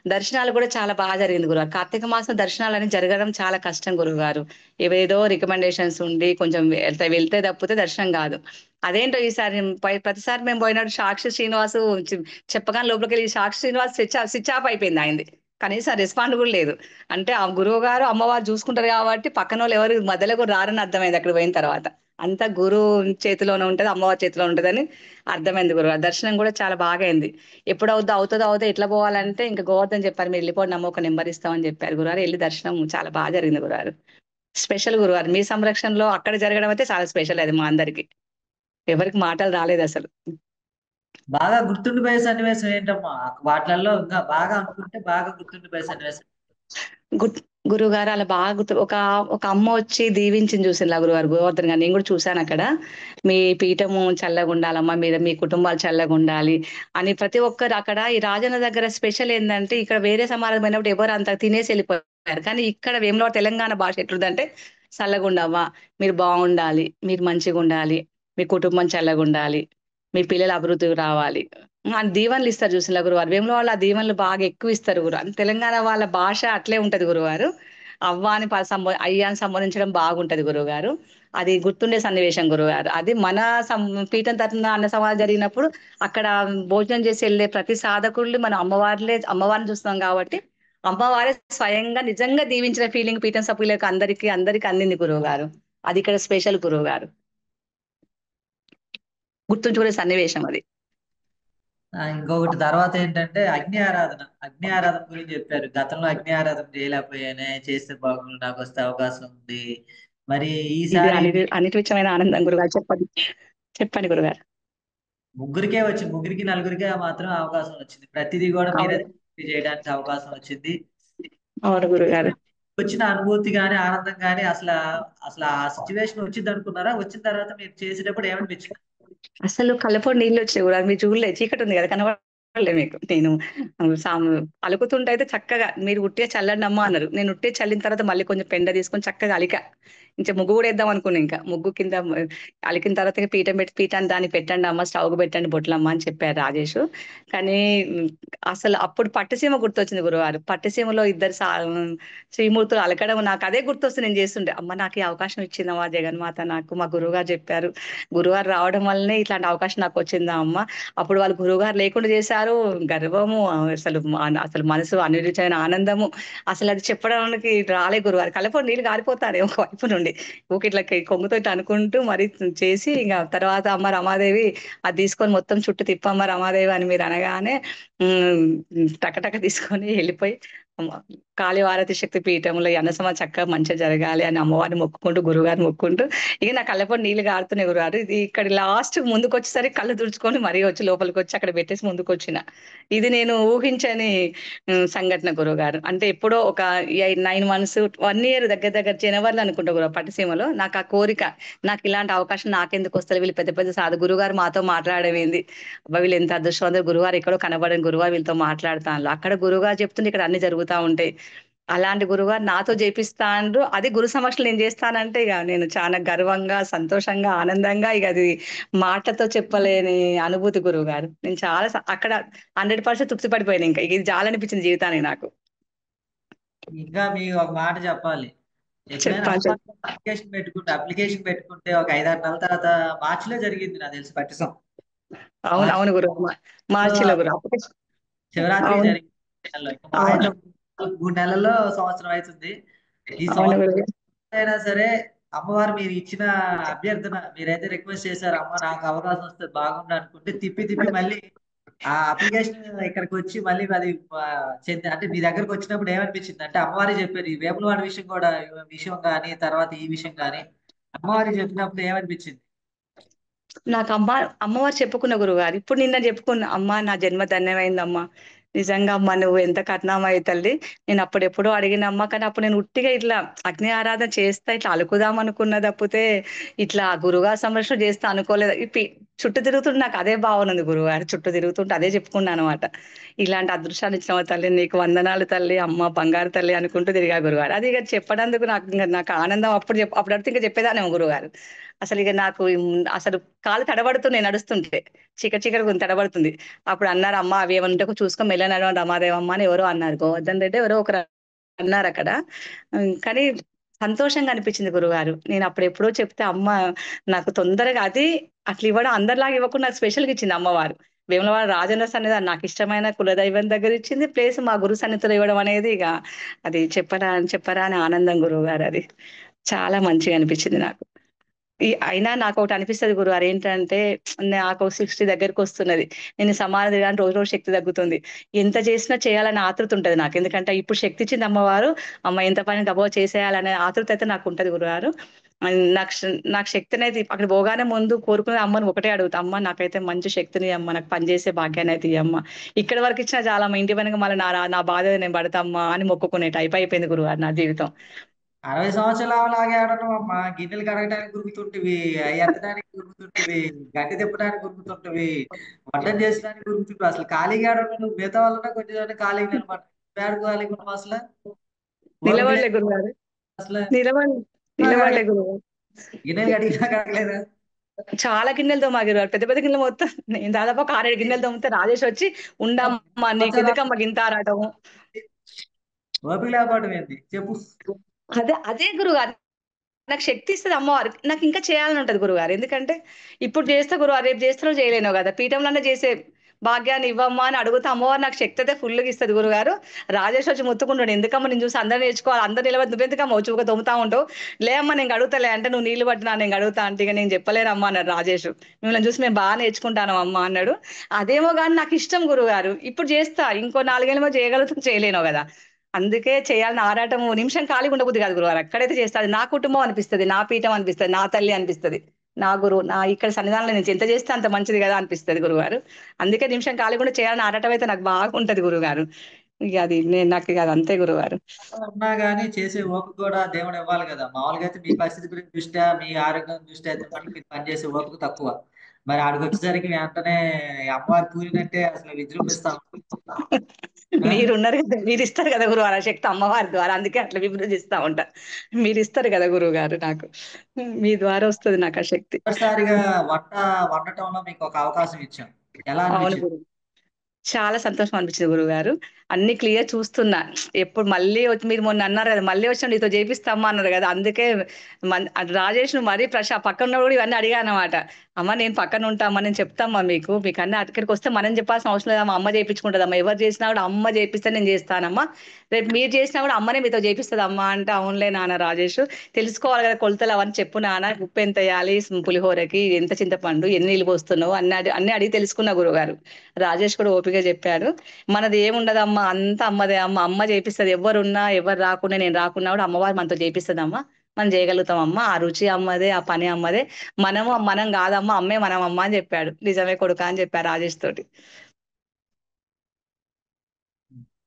దర్శనాలు కూడా చాలా బాగా జరిగింది గురుగారు. కార్తీక మాసం దర్శనాలనేవి జరగడం చాలా కష్టం గురువుగారు. ఏవేదో రికమెండేషన్స్ ఉండి కొంచెం వెళ్తే తప్పితే దర్శనం కాదు. అదేంటో ఈసారి ప్రతిసారి మేము పోయినప్పుడు సాక్షి శ్రీనివాసు చి చెప్పగానే లోపలికెళ్ళి సాక్షి శ్రీనివాస్ స్విచ్ ఆఫ్ అయిపోయింది ఆయనది. కనీసం రెస్పాండ్ కూడా లేదు. అంటే ఆ గురువుగారు, అమ్మవారు చూసుకుంటారు కాబట్టి పక్కనోళ్ళు ఎవరు మధ్యలో కూడా రారని అర్థమైంది అక్కడికి పోయిన తర్వాత. అంతా గురువు చేతిలోనే ఉంటది, అమ్మవారి చేతిలో ఉంటదని అర్థమైంది గురువుగారు. దర్శనం కూడా చాలా బాగా అయింది. ఎప్పుడవుద్దో అవుతదో ఎట్లా పోవాలంటే ఇంక గోవర్ధన్ చెప్పారు. "మీరెళ్ళిపోండి అమ్మ ఒక నంబర్ ఇస్తామని" చెప్పారు గురుగారు. ఎళ్లి దర్శనం చాలా బాగా జరిగింది గురుగారు. స్పెషల్ గురుగారు. మీ సంరక్షణలో అక్కడ జరగడం అయితే చాలా స్పెషల్ అది మా అందరికి. ఎవరికి మాటలు రాలేదసలు. బాగా గుర్తుండిపోయే సన్నివేశం ఏంటమ్మా? వాటిలలో ఇంకా బాగా అనుకుంటే బాగా గుర్తుండిపోయే సన్నివేశం. గుర్ గురువుగారు అలా బాగా గుర్తు ఒక అమ్మ వచ్చి దీవించింది చూసిండ్లా గురువుగారు గోవర్ధన్ గారు. నేను కూడా చూసాను అక్కడ. మీ పీఠము చల్లగుండాలమ్మా, మీ కుటుంబాలు చల్లగుండాలి అని ప్రతి ఒక్కరు అక్కడ ఈ రాజన్న దగ్గర స్పెషల్ ఏందంటే, ఇక్కడ వేరే సమాజం పోయినప్పుడు ఎవరు అంత తినేసి వెళ్ళిపోయారు. కానీ ఇక్కడ వేములవాడ తెలంగాణ భాష ఎట్లుందంటే, చల్లగుండవ్వ, మీరు బాగుండాలి, మీరు మంచిగుండాలి, మీ కుటుంబం చల్లగుండాలి, మీ పిల్లలు అభివృద్ధికి రావాలి అని దీవెనలు ఇస్తారు చూసిండ్లా గురువారు. వేములవాడలో ఆ దీవెనలు బాగా ఎక్కువ ఇస్తారు గురు. తెలంగాణ వాళ్ళ భాష అట్లే ఉంటది గురువారు. అవ్వ అని అయ్యా అని సంబోధించడం బాగుంటది గురువుగారు. అది గుర్తుండే సన్నివేశం గురువుగారు. అది మన పీఠం తరపున అన్న సమాజం జరిగినప్పుడు అక్కడ భోజనం చేసి వెళ్ళే ప్రతి సాధకుళ్ళు మనం అమ్మవారిని చూస్తాం కాబట్టి అమ్మవారే స్వయంగా నిజంగా దీవించిన ఫీలింగ్ పీఠం సభ్యులకు అందరికీ అందరికి అందింది గురువుగారు. అది ఇక్కడ స్పెషల్ గురువుగారు. గుర్తుంచుకునే సన్నివేశం అది. ఇంకొకటి తర్వాత ఏంటంటే అగ్ని ఆరాధన. అగ్ని ఆరాధన గురించి చెప్పారు. గతంలో అగ్ని ఆరాధన చేయలేకపోయానే, చేస్తే బాగుండు, నాకు వస్తే అవకాశం ఉంది. మరి ఇది ఈసారి అనిర్వచనమైన ఆనందం గురుగారు. చెప్పండి, చెప్పండి గురుగారు. ముగ్గురికి నలుగురికే మాత్రం అవకాశం వచ్చింది. ప్రతిదీ కూడా మీరే అవును, చేయడానికి అవకాశం వచ్చింది. అవును గురుగారు. వచ్చిన అనుభూతి గాని, ఆనందం గాని అసలు ఆ సిచ్యువేషన్ వచ్చింది అనుకున్నారా? వచ్చిన తర్వాత మీరు చేసేటప్పుడు ఏమనిపించింది? అసలు కళ్ళపొడి నీళ్ళు వచ్చాయి కూడా మీరు చూడలే, చీకటి ఉంది కదా, కనబడలే మీకు. నేను సాము అలుకుతుంటే అయితే చక్కగా మీరు ఉట్టిగా చల్లండి అమ్మా అన్నారు. నేను ఉట్టిగా చల్లిన తర్వాత మళ్ళీ కొంచెం పెండ తీసుకొని చక్కగా అలిక. ఇంకా ముగ్గు కూడా వేద్దాం అనుకున్నా. ఇంకా ముగ్గు కింద అలికిన తర్వాత ఇక పీఠాన్ని దాన్ని పెట్టండి అమ్మ, స్టవ్ పెట్టండి బొట్లమ్మ అని చెప్పారు రాజేష్. కానీ అసలు అప్పుడు పట్టుసీమ గుర్తొచ్చింది గురువారు. పట్టుసీమలో ఇద్దరు శ్రీమూర్తులు అలకడం నాకు అదే గుర్తొస్తుంది. నేను చేస్తుండే అమ్మ నాకు ఈ అవకాశం ఇచ్చిందమ్మా జగన్మాత, నాకు మా గురువుగారు చెప్పారు, గురువారు రావడం వల్లనే ఇట్లాంటి అవకాశం నాకు వచ్చిందా అమ్మ. అప్పుడు వాళ్ళు గురువుగారు లేకుండా చేశారు. గర్వము, అసలు మనసు అనిరుచైన ఆనందము, అసలు అది చెప్పడానికి రాలే గురువారు. కళ్ళపొడి నీళ్ళు గారిపోతానే ఒక వైపు నుండి. ఊకే ఇట్లా కొంగుతో ఇట్లా అనుకుంటూ మరి చేసి ఇంకా తర్వాత అమ్మ రమాదేవి అది తీసుకొని మొత్తం చుట్టూ తిప్పమ్మ రమాదేవి అని మీరు అనగానే టకటక తీసుకొని వెళ్ళిపోయి కాళీవారతి శక్తి పీఠంలో ఈ అన్నసమ చక్కగా మంచిగా జరగాలి అని అమ్మవారిని మొక్కుకుంటూ గురుగారిని మొక్కుంటూ ఇక నా కళ్ళపొడి నీళ్ళు గారుతున్నాయి గురుగారు. ఇది ఇక్కడ లాస్ట్ ముందుకు వచ్చేసరికి కళ్ళు తుడుచుకొని మరీ వచ్చి లోపలికి వచ్చి అక్కడ పెట్టేసి ముందుకు వచ్చిన. ఇది నేను ఊహించని సంఘటన గురుగారు. అంటే ఎప్పుడో ఒక 9 మంత్స్ 1 year దగ్గర దగ్గర జనవరిలో అనుకుంటా గురు పట్టుసీమలో నాకు ఆ కోరిక, నాకు ఇలాంటి అవకాశం నాకెందుకు వస్తారు, వీళ్ళు పెద్ద పెద్ద సాధు గురుగారు మాతో మాట్లాడడం ఏంది, అబ్బా వీళ్ళు ఎంత అదృష్టవంతులు, గురువారు ఎక్కడో కనబడని గురువారు వీళ్ళతో మాట్లాడుతాను, అక్కడ గురుగారు చెప్తుంటే ఇక్కడ అన్ని జరుగుతా ఉంటాయి. అలాంటి గురువుగారు నాతో చేపిస్తాండ్రు. అది గురు సమక్షంలో నేను చేస్తానంటే ఇక నేను చాలా గర్వంగా, సంతోషంగా, ఆనందంగా ఇక అది మాటలతో చెప్పలేని అనుభూతి గురువుగారు. నేను చాలా అక్కడ 100% తృప్తి పడిపోయాను. ఇంకా ఇది చాలనిపించింది జీవితానికి నాకు. ఇంకా మీకు ఒక మాట చెప్పాలి. ఎప్పుడైనా చెప్పాలి అమ్మవారి అప్లికేషన్ పెట్టుకుంటే ఒక 5-6 నెలల తర్వాత మార్చిలో జరిగింది నాకు తెలిసి పట్టిసం. అవును, మార్చి అవును గురువు. మార్చిలో గురు అప్పుడు. శివరాత్రి అవును, జరిగింది. ఇంకా మా అవును, అయితే 3 నెలల్లో సంవత్సరం అవుతుంది. ఈ అవును సంవత్సరం గురువు. అయినా సరే అమ్మవారు మీరు ఇచ్చిన అభ్యర్థన మీరైతే రిక్వెస్ట్ చేశారు, అమ్మ నాకు అవకాశం వస్తే బాగుండు అనుకుంటే తిప్పి తిప్పి మళ్ళీ ఆ అప్లికేషన్ ఇక్కడికి వచ్చి మళ్ళీ అది అంటే మీ దగ్గరకు వచ్చినప్పుడు ఏమనిపించింది అంటే, అమ్మవారి చెప్పారు ఈ వేములవాడ విషయం కానీ తర్వాత ఈ విషయం కానీ అమ్మవారి చెప్పినప్పుడు ఏమనిపించింది? నాకు అమ్మవారు చెప్పుకున్న గురువుగారు. ఇప్పుడు నిన్న చెప్పుకున్న అమ్మ నా జన్మ ధన్యమైందమ్మా. నిజంగా అమ్మ నువ్వు ఎంత కరుణామయి తల్లి. నేను అప్పుడెప్పుడో అడిగినమ్మా. కానీ అప్పుడు నేను ఉట్టిగా ఇట్లా అగ్ని ఆరాధన చేస్తా ఇట్లా అలుకుదాం అనుకున్న తప్పితే ఇట్లా గురుగారు సంరక్షణ చేస్తా అనుకోలేదు. చుట్టూ తిరుగుతుంటే నాకు అదే భావన ఉంది గురువుగారు. చుట్టూ తిరుగుతుంటే అదే చెప్పుకున్నాను అనమాట. ఇలాంటి అదృష్టాన్ని ఇచ్చిన తల్లి నీకు వందనాలు తల్లి, అమ్మ బంగారు తల్లి అనుకుంటూ తిరిగా గురుగారు. అది ఇక చెప్పడానికి నాకు ఆనందం. అప్పుడు అడిగితే ఇంకా చెప్పేదానేమో గురుగారు. అసలు ఇక నాకు అసలు కాళ్ళు తడబడుతున్నాయి నడుస్తుంటే. చీకటి చీకటి తడబడుతుంది. అప్పుడు అన్నారు అమ్మ అవి ఏమైనా ఉంటే చూసుకొని మెల్ల నడవండి రమాదేవమ్మ అని ఎవరో అన్నారు. గోవర్ధన్ రెడ్డి ఎవరో ఒకరు అన్నారు అక్కడ. కానీ సంతోషంగా అనిపించింది గురుగారు. నేను అప్పుడు ఎప్పుడో చెప్తే అమ్మ నాకు తొందరగా అది అట్లా ఇవ్వడం అందరిలాగా ఇవ్వకుండా నాకు స్పెషల్గా ఇచ్చింది అమ్మవారు. వేములవాడ రాజన్న సన్నిధానం నాకు ఇష్టమైన కులదైవం దగ్గర ఇచ్చింది. ప్లేస్ మా గురు సన్నిధిలో ఇవ్వడం అనేది ఇక అది చెప్పరా అని ఆనందం గురువు గారు. అది చాలా మంచిగా అనిపించింది నాకు. అయినా నాకొకటి అనిపిస్తది గురుగారు. ఏంటంటే నాకు 60 దగ్గరికి వస్తున్నది. నేను సమాధి గాని రోజు రోజు శక్తి తగ్గుతుంది. ఎంత చేసినా చేయాలనే ఆతృత ఉంటది నాకు. ఎందుకంటే ఇప్పుడు శక్తి ఇచ్చింది అమ్మవారు. అమ్మ ఎంత పని గబగబా చేసేయాలనే ఆతృత అయితే నాకు ఉంటది గురుగారు. నాకు శక్తినైతే అక్కడ పోగానే ముందు కోరుకునే అమ్మని ఒకటే అడుగుతా, అమ్మ నాకైతే మంచి శక్తిని అమ్మ, నాకు పనిచేసే భాగ్యాన్ని అయితే ఇయ్యమ్మ. ఇక్కడి వరకు ఇచ్చినా చాలా, మా ఇంటి వెనక మళ్ళీ నా బాధ నేను పడతామ్మా అని మొక్కుకునే టైప్ అయిపోయింది గురుగారు నా జీవితం. 60 సంవత్సరాలు అలాగే ఆడటం అమ్మా. గిన్నెలు కడగడానికి గురుకుతుంటివి, అవి ఎత్తడానికి గురుకుతుంటివి, గడ్డి తిప్పడానికి గురుకుతుంటివి, వంటలు చేసడానికి గురుకుతుంటివి. అసలు ఖాళీగా ఆడటం నువ్వు మిగతా వాళ్ళన్నా కొంచెం ఖాళీగా అనమాట. ఖాళీగా ఉన్నావు అసలు. ఓపిక నిలబడలే లేదు గురుగారు, అసలు. నిలబడలే నిలబడలే గురుగారు. గిన్నెలు కడిగినా కడగలేదా? చాలా గిన్నెలు తోమారు, పెద్ద పెద్ద గిన్నెలు మొత్తం. నేను దాదాపు ఒక 6 7 గిన్నెలు తోమితే రాజేష్ వచ్చి, ఉండమ్మా నీకు సంవత్సరాలు ఎందుకమ్మా గింత ఆరాటము. ఓపిక లేకపోవడం ఏంది చెప్పు. అదే గురుగారు, నాకు శక్తి ఇస్తది అమ్మవారు. నాకు ఇంకా చేయాలని ఉంటది గురుగారు. ఎందుకంటే ఇప్పుడు చేస్తే గురువారు, రేపు చేస్తానో చేయలేనో కదా, పీఠంలోనే చేసే భాగ్యాన్ని ఇవ్వమ్మా అని అడుగుతా, అమ్మవారు నాకు శక్తి అయితే ఫుల్గా ఇస్తుంది గురుగారు. రాజేష్ వచ్చి మొత్తుకుంటాడు, ఎందుకమ్మా నేను చూసి అందరూ నేర్చుకోవాలి, అందరు నిలబడి నువ్వెందుకమ్మా వచ్చి ఒక తొమ్ముతా ఉంటావు, లే అమ్మా నేను అడుగుతలే అంటే, నువ్వు నీళ్లు పట్టినా నేను అడుగుతా అంటే, ఇక నేను చెప్పలేనమ్మా అన్నాడు రాజేష్. మిమ్మల్ని చూసి మేము బాగా నేర్చుకుంటాను అమ్మా అన్నాడు. అదేమో కానీ నాకు ఇష్టం గురుగారు, ఇప్పుడు చేస్తా, ఇంకో 4 ఏళ్ళేమో చేయగలుగుతాం, చేయలేను కదా. అందుకే చేయాలని ఆరాటము, నిమిషం ఖాళీగా ఉండబుద్ధి కాదు గురువారు. అక్కడైతే చేస్తా, అది నా కుటుంబం అనిపిస్తది, నా పీఠం అనిపిస్తది, నా తల్లి అనిపిస్తది, నా గురువు, నా ఇక్కడ సన్నిధానంలో నేను ఎంత చేస్తే అంత మంచిది కదా అనిపిస్తది గురుగారు. అందుకే నిమిషం ఖాళీ కూడా చేయాలని ఆరాటం అయితే నాకు బాగుంటది గురుగారు. ఇక అది నేను, నాకు ఇక అది అంతే గురుగారు. ఉన్నా గానీ చేసే ఓపిక కూడా దేవుడు ఇవ్వాలి కదా. మామూలుగా అయితే మీ పరిస్థితి గురించి దృష్ట్యా, మీ ఆరోగ్యం దృష్ట్యా అయితే మనకి మీరు పనిచేసే ఓపిక తక్కువ. మరి ఆడికి వచ్చేసరికి వెంటనే ఈ అమ్మవారు కూలినట్టే అసలు విజృంభిస్తాం. ఆ? మీరున్నారు కదా, మీరు ఇస్తారు కదా గురువారు ఆ శక్తి అమ్మవారి ద్వారా, అందుకే అట్లా విభజిస్తా ఉంటా. మీరు ఇస్తారు కదా గురువు గారు నాకు, మీ ద్వారా వస్తుంది నాకు ఆ శక్తి. మొదటిసారిగా వండటంలో మీకు ఒక అవకాశం ఇచ్చాం. ఎలా అవును అనిపించింది? గురు, చాలా సంతోషం అనిపించింది గురుగారు. అన్ని క్లియర్ చూస్తున్నా. ఎప్పుడు మళ్ళీ వచ్చి, మీరు మొన్న అన్నారు కదా మళ్ళీ వచ్చి నీతో చేపిస్తామా అన్నారు కదా, అందుకే అది రాజేష్ ను మరీ పక్కన ఉన్నప్పుడు కూడా ఇవన్నీ అడిగా అనమాట. అమ్మ నేను పక్కన ఉంటామా, నేను చెప్తామ్మా మీకు అన్నీ అక్కడికి వస్తే మనం చెప్పాల్సిన అవసరం లేదమ్మా, అమ్మ చేయించుకుంటుందమ్మా, ఎవరు చేసినా కూడా అమ్మ చేపిస్తే నేను చేస్తానమ్మా, రేపు మీరు చేసినా కూడా అమ్మనే మీతో చేపిస్తుంది అమ్మా అంటే, అవునులే నాన్న రాజేష్, తెలుసుకోవాలి కదా కొలతలు అవన్నీ చెప్పు నాన్న, ఉప్పు ఎంత వేయాలి, పులిహోరకి ఎంత చింతపండు, ఎన్ని నీళ్ళు పోస్తున్నావు అన్ని అడిగి తెలుసుకున్నా గురుగారు. రాజేష్ కూడా ఓపిక చెప్పాడు. మనది ఏముండదమ్మా, అంత అమ్మదే అమ్మ, అమ్మ చేపిస్తుంది, ఎవరున్నా ఎవరు రాకుండా, నేను రాకున్నా కూడా అమ్మవారు మనతో చేపిస్తుందమ్మా, మనం చేయగలుగుతామమ్మా, ఆ రుచి అమ్మదే, ఆ పని అమ్మదే, మనం కాదమ్మా, అమ్మే మనం అమ్మ అని చెప్పాడు. నిజమే కొడుకా అని చెప్పారు రాజేష్ తోటి.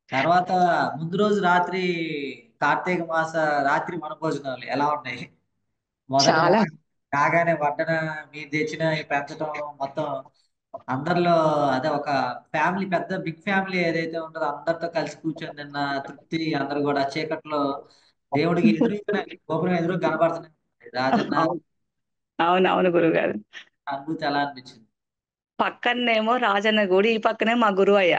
తర్వాత ముందు రోజు రాత్రి కార్తీక మాస రాత్రి వనభోజనాలు ఎలా ఉన్నాయి? మొదట చాలా రాగానే వడ్డన మీరు తెచ్చిన ఈ పెంచడం మొత్తం అందరిలో అదే ఒక ఫ్యామిలీ, పెద్ద బిగ్ ఫ్యామిలీ ఏదైతే ఉంటుందో అందరితో కలిసి కూర్చొని తిన్న తృప్తి, అందరు కూడా చీకట్లో దేవుడికి ఎదురుగానే గోపురం ఎదురు కనబడుతున్నాయి రాజన్న. అవును, అవును గురుగారు. అనుభూతి ఎలా అనిపించింది? పక్కనేమో రాజన్న గుడి, ఈ పక్కనే మా గురువయ్య,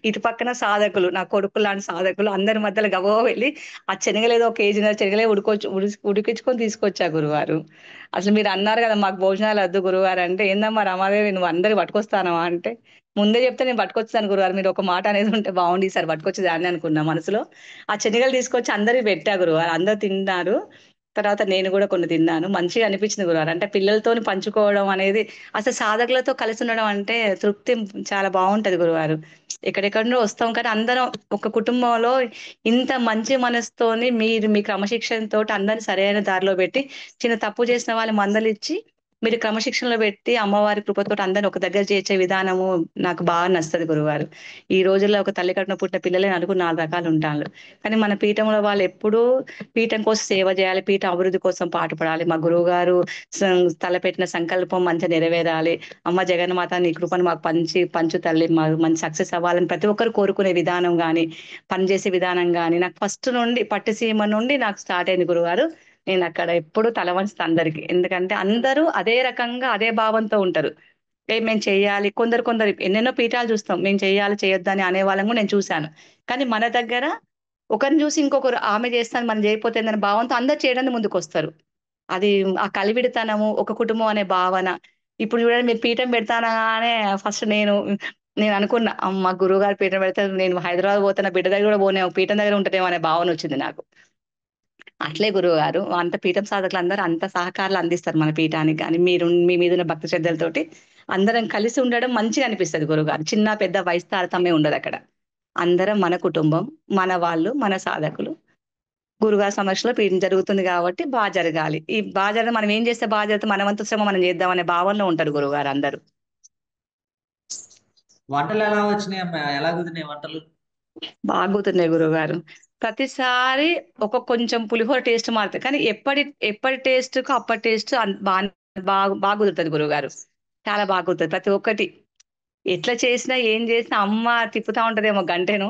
ఇటు పక్కన సాధకులు, నా కొడుకు లాంటి సాధకులు, అందరి మధ్యలో గబో వెళ్ళి ఆ శనగలు ఏదో కేజీన్నర శనగలే ఉడికించుకొని తీసుకొచ్చా గురువారు. అసలు మీరు అన్నారు కదా మాకు భోజనాలు వద్దు గురువారు అంటే, ఏందమ్మా రమాదేవి నువ్వు అందరికి పట్టుకొస్తానవా అంటే, ముందే చెప్తే నేను పట్టుకొచ్చాను గురువారు, మీరు ఒక మాట అనేది ఉంటే బాగుండి ఈసారి పట్టుకొచ్చేదాన్ని అనుకున్నా మనసులో. ఆ శనగలు తీసుకొచ్చి అందరికి పెట్టా గురువారు, అందరు తిన్నారు. తర్వాత నేను కూడా కొన్ని తిన్నాను, మంచిగా అనిపించింది గురువారు. అంటే పిల్లలతోని పంచుకోవడం అనేది, అసలు సాధకులతో కలిసి ఉండడం అంటే తృప్తి చాలా బాగుంటది గురువారు. ఎక్కడెక్కడనో వస్తాం కానీ అందరం ఒక కుటుంబంలో ఇంత మంచి మనసుతోని, మీరు మీ క్రమశిక్షణతోటి అందరిని సరైన దారిలో పెట్టి, చిన్న తప్పు చేసిన వాళ్ళు మందలిచ్చి, మీరు క్రమశిక్షణలో పెట్టి అమ్మవారి కృపతోటి అందరిని ఒక దగ్గర చేర్చే విధానము నాకు బాగా నచ్చుతుంది గురువారు. ఈ రోజుల్లో ఒక తల్లి కడుపున పుట్టిన పిల్లలే నలుగురు 4 రకాలు ఉంటారు. కానీ మన పీఠంలో వాళ్ళు ఎప్పుడూ పీఠం కోసం సేవ చేయాలి, పీఠం అభివృద్ధి కోసం పాటుపడాలి, మా గురువు గారు తలపెట్టిన సంకల్పం మంచిగా నెరవేరాలి, అమ్మ జగన్మాత నీ కృపను మాకు పంచు తల్లి, మాకు మంచి సక్సెస్ అవ్వాలని ప్రతి ఒక్కరు కోరుకునే విధానం గాని, పనిచేసే విధానం గాని, నాకు ఫస్ట్ నుండి పట్టిసీమ నుండి నాకు స్టార్ట్ అయింది గురుగారు. నేను అక్కడ ఎప్పుడు తల వంచుతా అందరికి, ఎందుకంటే అందరూ అదే రకంగా అదే భావంతో ఉంటారు. మేము చెయ్యాలి, కొందరు ఎన్నెన్నో పీఠాలు చూస్తాం, మేము చెయ్యాలి చేయొద్దని అనే వాళ్ళని కూడా నేను చూశాను. కానీ మన దగ్గర ఒకరిని చూసి ఇంకొకరు ఆమె చేస్తాను మనం చేయకపోతే ఏందనే భావంతో అందరు చేయడానికి ముందుకొస్తారు. అది ఆ కలివిడితనము, ఒక కుటుంబం అనే భావన. ఇప్పుడు చూడండి మీరు పీఠం పెడతానగానే ఫస్ట్ నేను అనుకున్నా, అమ్మ గురువుగారు పీఠం పెడితే నేను హైదరాబాద్ పోతే నా బిడ్డ దగ్గర కూడా పోనేమో, పీఠం దగ్గర ఉంటదేమో అనే భావన వచ్చింది నాకు. అట్లే గురువుగారు అంత పీఠం సాధకులందరూ అంత సహకారాలు అందిస్తారు మన పీఠానికి గాని. మీరు మీ మీద ఉన్న భక్తి శ్రద్ధలతోటి అందరం కలిసి ఉండడం మంచిగా అనిపిస్తది గురువుగారు. చిన్న పెద్ద వయసు తారతమ్యం ఉండదక్కడ. అందరం మన కుటుంబం, మన వాళ్ళు, మన సాధకులు. గురుగారి సమక్షంలో పీఠం జరుగుతుంది కాబట్టి బాగా జరగాలి. ఈ బాగా జరగ మనం ఏం చేస్తే బాగా జరుగుతుంది, మన వంతు శ్రమ మనం చేద్దామనే భావనలో ఉంటారు గురువుగారు అందరూ. వంటలు ఎలా వచ్చినాయి అమ్మా, ఎలా కుదిరినాయి వంటలు? బాగా గుర్తున్నాయి గురువుగారు. ప్రతిసారి ఒక కొంచెం పులిహోర టేస్ట్ మారుతుంది, కానీ ఎప్పటి టేస్ట్ కు అప్పటి టేస్ట్ బాగా బాగా బాగా కుదురుతుంది గురువుగారు. చాలా బాగా కుదురుతుంది ప్రతి ఒక్కటి. ఎట్లా చేసినా ఏం చేసినా అమ్మ తిప్పుతా ఉంటదేమో గంటెను.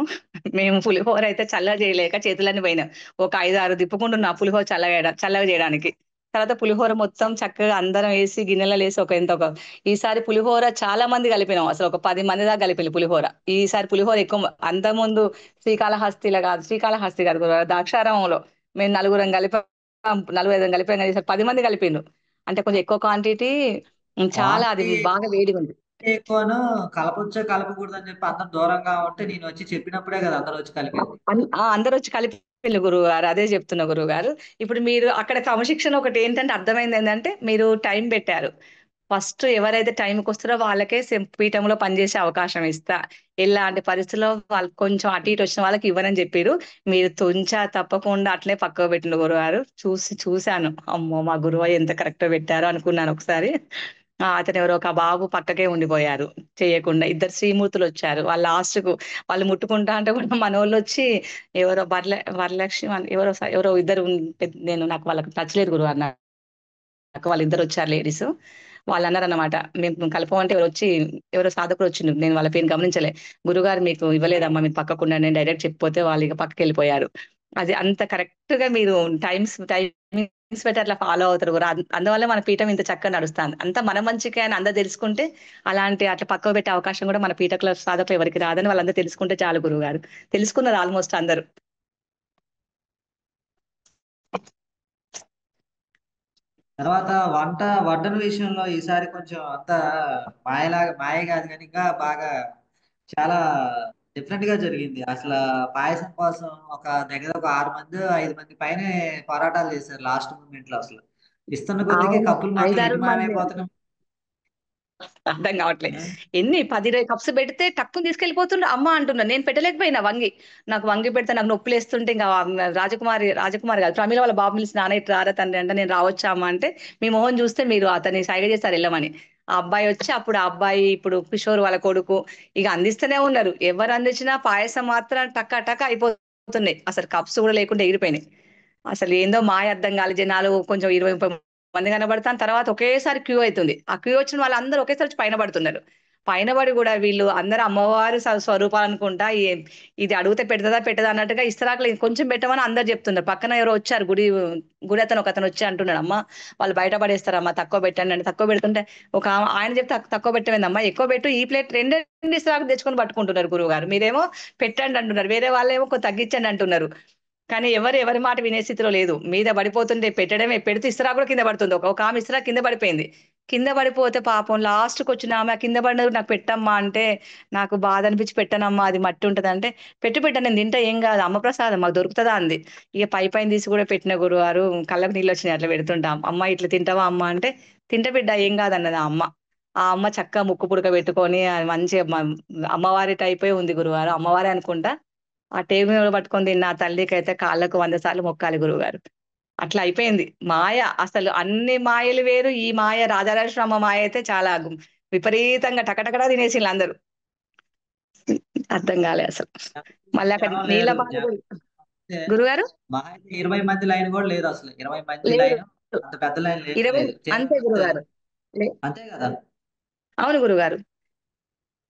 మేము పులిహోర అయితే చల్లగా చేయలేక చేతులన్నీ పోయినాం. ఒక 5, 6 తిప్పుకుంటున్నా పులిహోర చల్లగా చేయడానికి. తర్వాత పులిహోర మొత్తం చక్కగా అందరం వేసి గిన్నెలలో వేసి ఈసారి పులిహోర చాలా మంది కలిపినాం. అసలు ఒక 10 మంది దాకా కలిపింది పులిహోర. ఈసారి పులిహోర ఎక్కువ. అంతకుముందు శ్రీకాళహస్తి కాదు గురువారు, ద్రాక్షారామంలో మేము నలుగురం కలిపాం, నలుగురు 5 కలిపాం, కానీ ఈసారి 10 మంది కలిపిండు. అంటే కొంచెం ఎక్కువ క్వాంటిటీ. చాలా అది క్వాంటిటీ బాగా వేడిగా ఉంది. ఎక్కువను, కలపొచ్చో కలపకూడదు అని చెప్పి అందరు దూరంగా ఉంటే నేను వచ్చి చెప్పినప్పుడే కదా అందరూ వచ్చి కలిపింది. అందరూ వచ్చి కలిపి గురువు గారు, అదే చెప్తున్నా గురువు గారు. ఇప్పుడు మీరు అక్కడ క్రమశిక్షణ ఒకటి ఏంటంటే అర్థమైంది ఏంటంటే మీరు టైం పెట్టారు. ఫస్ట్ ఎవరైతే టైంకి వస్తారో వాళ్ళకే పీఠంలో పనిచేసే అవకాశం ఇస్తా. ఎలాంటి పరిస్థితుల్లో వాళ్ళు కొంచెం అటు ఇటు వచ్చిన వాళ్ళకి ఇవ్వనని చెప్పారు. మీరు తుంచా తప్పకుండా అట్లే పక్కకు పెట్టిన గురువు గారు. చూశాను, అమ్మో మా గురువు ఎంత కరెక్ట్ పెట్టారో అనుకున్నాను ఒకసారి. అతను ఎవరో ఒక బాబు పక్కకే ఉండిపోయారు చేయకుండా. ఇద్దరు శ్రీమూర్తులు వచ్చారు. వాళ్ళ లాస్ట్ కు వాళ్ళు ముట్టుకుంటా అంటే కూడా మనోళ్ళు వచ్చి ఎవరో వరలక్ష్మి ఎవరో ఇద్దరు నేను నాకు వాళ్ళకి టచ్ లేదు గురువు అన్నారు. వాళ్ళిద్దరు వచ్చారు లేడీస్. వాళ్ళు అన్నారన్నమాట, మేము కలపమంటే ఎవరో సాధకుడు వచ్చిండు, నేను వాళ్ళ పేరు గమనించలే. గురుగారు మీకు ఇవ్వలేదమ్మా, మీరు పక్కకుండా నేను డైరెక్ట్ చెప్పిపోతే వాళ్ళు ఇక పక్కకి వెళ్ళిపోయారు. అది అంత కరెక్ట్ గా మీరు టైమింగ్స్ పెట్టి అట్లా ఫాలో అవుతారు గురు. అందువల్ల మన పీఠం ఇంత చక్కగా నడుస్తుంది. అంతా మన మంచికే అని అందరు తెలుసుకుంటే అలాంటి అట్లా పక్కకు పెట్టే అవకాశం కూడా మన పీఠకుల సాధకులు ఎవరికి రాదని వాళ్ళందరూ తెలుసుకుంటే చాలు గురువు గారు. తెలుసుకున్నారు ఆల్మోస్ట్ అందరూ. తర్వాత వడ్డన విషయంలో ఈసారి కొంచెం అంత మాయ కాదు కానీ ఇంకా బాగా చాలా డిఫరెంట్ గా జరిగింది. అసలు పాయసం కోసం ఒక దగ్గర ఒక 6 మంది 5 మంది పైనే పోరాటాలు చేశారు లాస్ట్ మూమెంట్ లో. అసలు ఇస్తున్న కొద్దికి అవును, కప్పులు మాత్రం 5, 6 ఎన్ని మంది. మాయమైపోతున్నాం. అర్థం కావట్లేదు. ఆ? ఎన్ని 10, 20 కప్స్ పెడితే టక్కుని తీసుకెళ్లిపోతుండ్రు అమ్మ అంటున్నా. నేను పెట్టలేకపోయినా వంగి. నాకు వంగి పెడితే నాకు నొప్పులు వేస్తుంటే ఇంకా రాజకుమారి కాదు ప్రమీల వాళ్ళ బాబు పిలిచి నాన్న ఇటు రారా తండ్రి అంటే, నేను రావచ్చా అమ్మ అంటే, మీ మొహం చూస్తే మీరు అతన్ని సైగ చేస్తారు వెళ్ళమని. ఆ అబ్బాయి వచ్చి అప్పుడు ఆ అబ్బాయి ఇప్పుడు కిషోర్ వాళ్ళ కొడుకు ఇక అందిస్తూనే ఉన్నారు. ఎవరు అందించినా పాయసం మాత్రం టక్క టక్క అయిపోతున్నాయి. అసలు కప్స్ కూడా లేకుండా ఎగిరిపోయినాయి. అసలు ఏందో మాయ అర్థం కాలేదు. జనాలు కొంచెం 20, 30 మంది కనబడతాను, తర్వాత ఒకేసారి క్యూ అవుతుంది. ఆ క్యూ వచ్చిన వాళ్ళందరూ ఒకేసారి వచ్చి పైన పడుతున్నారు. పైన పడి కూడా వీళ్ళు అందరూ అమ్మవారు స్వరూపాలు అనుకుంటా ఇది అడిగితే పెడతదా పెట్టదా అన్నట్టుగా ఇస్తరాకులు కొంచెం పెట్టమని అందరు చెప్తున్నారు. పక్కన ఎవరో వచ్చారు, గుడి అతను ఒకతను వచ్చి అంటున్నాడు, అమ్మ వాళ్ళు బయట పడేస్తారమ్మా తక్కువ పెట్టండి అంటే. తక్కువ పెడుతుంటే ఆయన చెప్తే తక్కువ పెట్టమేందమ్మా, ఎక్కువ పెట్టు, ఈ ప్లేట్ రెండు ఇస్తరాకులు తెచ్చుకొని పట్టుకుంటున్నారు గురువు గారు. మీరేమో పెట్టండి అంటున్నారు, వేరే వాళ్ళేమో కొంత తగ్గించండి అంటున్నారు. కానీ ఎవరి మాట వినే స్థితిలో లేదు. మీద పడిపోతుంటే పెట్టడమే, పెడితే ఇస్తరా కూడా కింద పడుతుంది. ఒక ఆమె ఇస్తరా కింద పడిపోయింది. కింద పడిపోతే పాపం లాస్ట్కి వచ్చిన ఆమె కింద పడిన నాకు పెట్టమ్మా అంటే, నాకు బాధ అనిపించి పెట్టనమ్మా, అది మట్టి ఉంటది అంటే, పెట్టు నేను తింటా ఏం కాదు, అమ్మ ప్రసాదం మాకు దొరుకుతుందా అంది. ఇక పైన తీసి కూడా పెట్టిన గురువారు. కళ్ళకు నీళ్ళు వచ్చినాయి అట్లా పెడుతుంటాం. అమ్మ ఇట్లా తింటావా అమ్మ అంటే, తింట బిడ్డ ఏం కాదన్నది ఆ అమ్మ. ఆ అమ్మ చక్కగా ముక్కు పుడక పెట్టుకొని మంచిగా అమ్మవారి టైపే ఉంది గురువారు, అమ్మవారే అనుకుంటా. ఆ టేబుల్ మీద పట్టుకొని తిన్న ఆ తల్లికైతే కాళ్ళకు 100 సార్లు మొక్కాలి గురువుగారు. అట్లా అయిపోయింది మాయ. అసలు అన్ని మాయలు వేరు, ఈ మాయ రాజరాజేశ్వరమ్మ మాయ అయితే చాలా విపరీతంగా టకటకడా తినేసి అందరూ. అర్థం కాలే అసలు. మళ్ళీ అక్కడ జనం నీళ్ళ లేరు. పాలు జనం కూడా. అంటే గురుగారు మహా అయితే 20 మంది లైన్ కూడా లేదు. అసలు 20 మంది లేదు, లైన్ అంత పెద్ద లైన్ లేదు 20 లేదు. తీరా అంతే చూస్తే గురుగారు. అంతే కదా, అవును గురుగారు.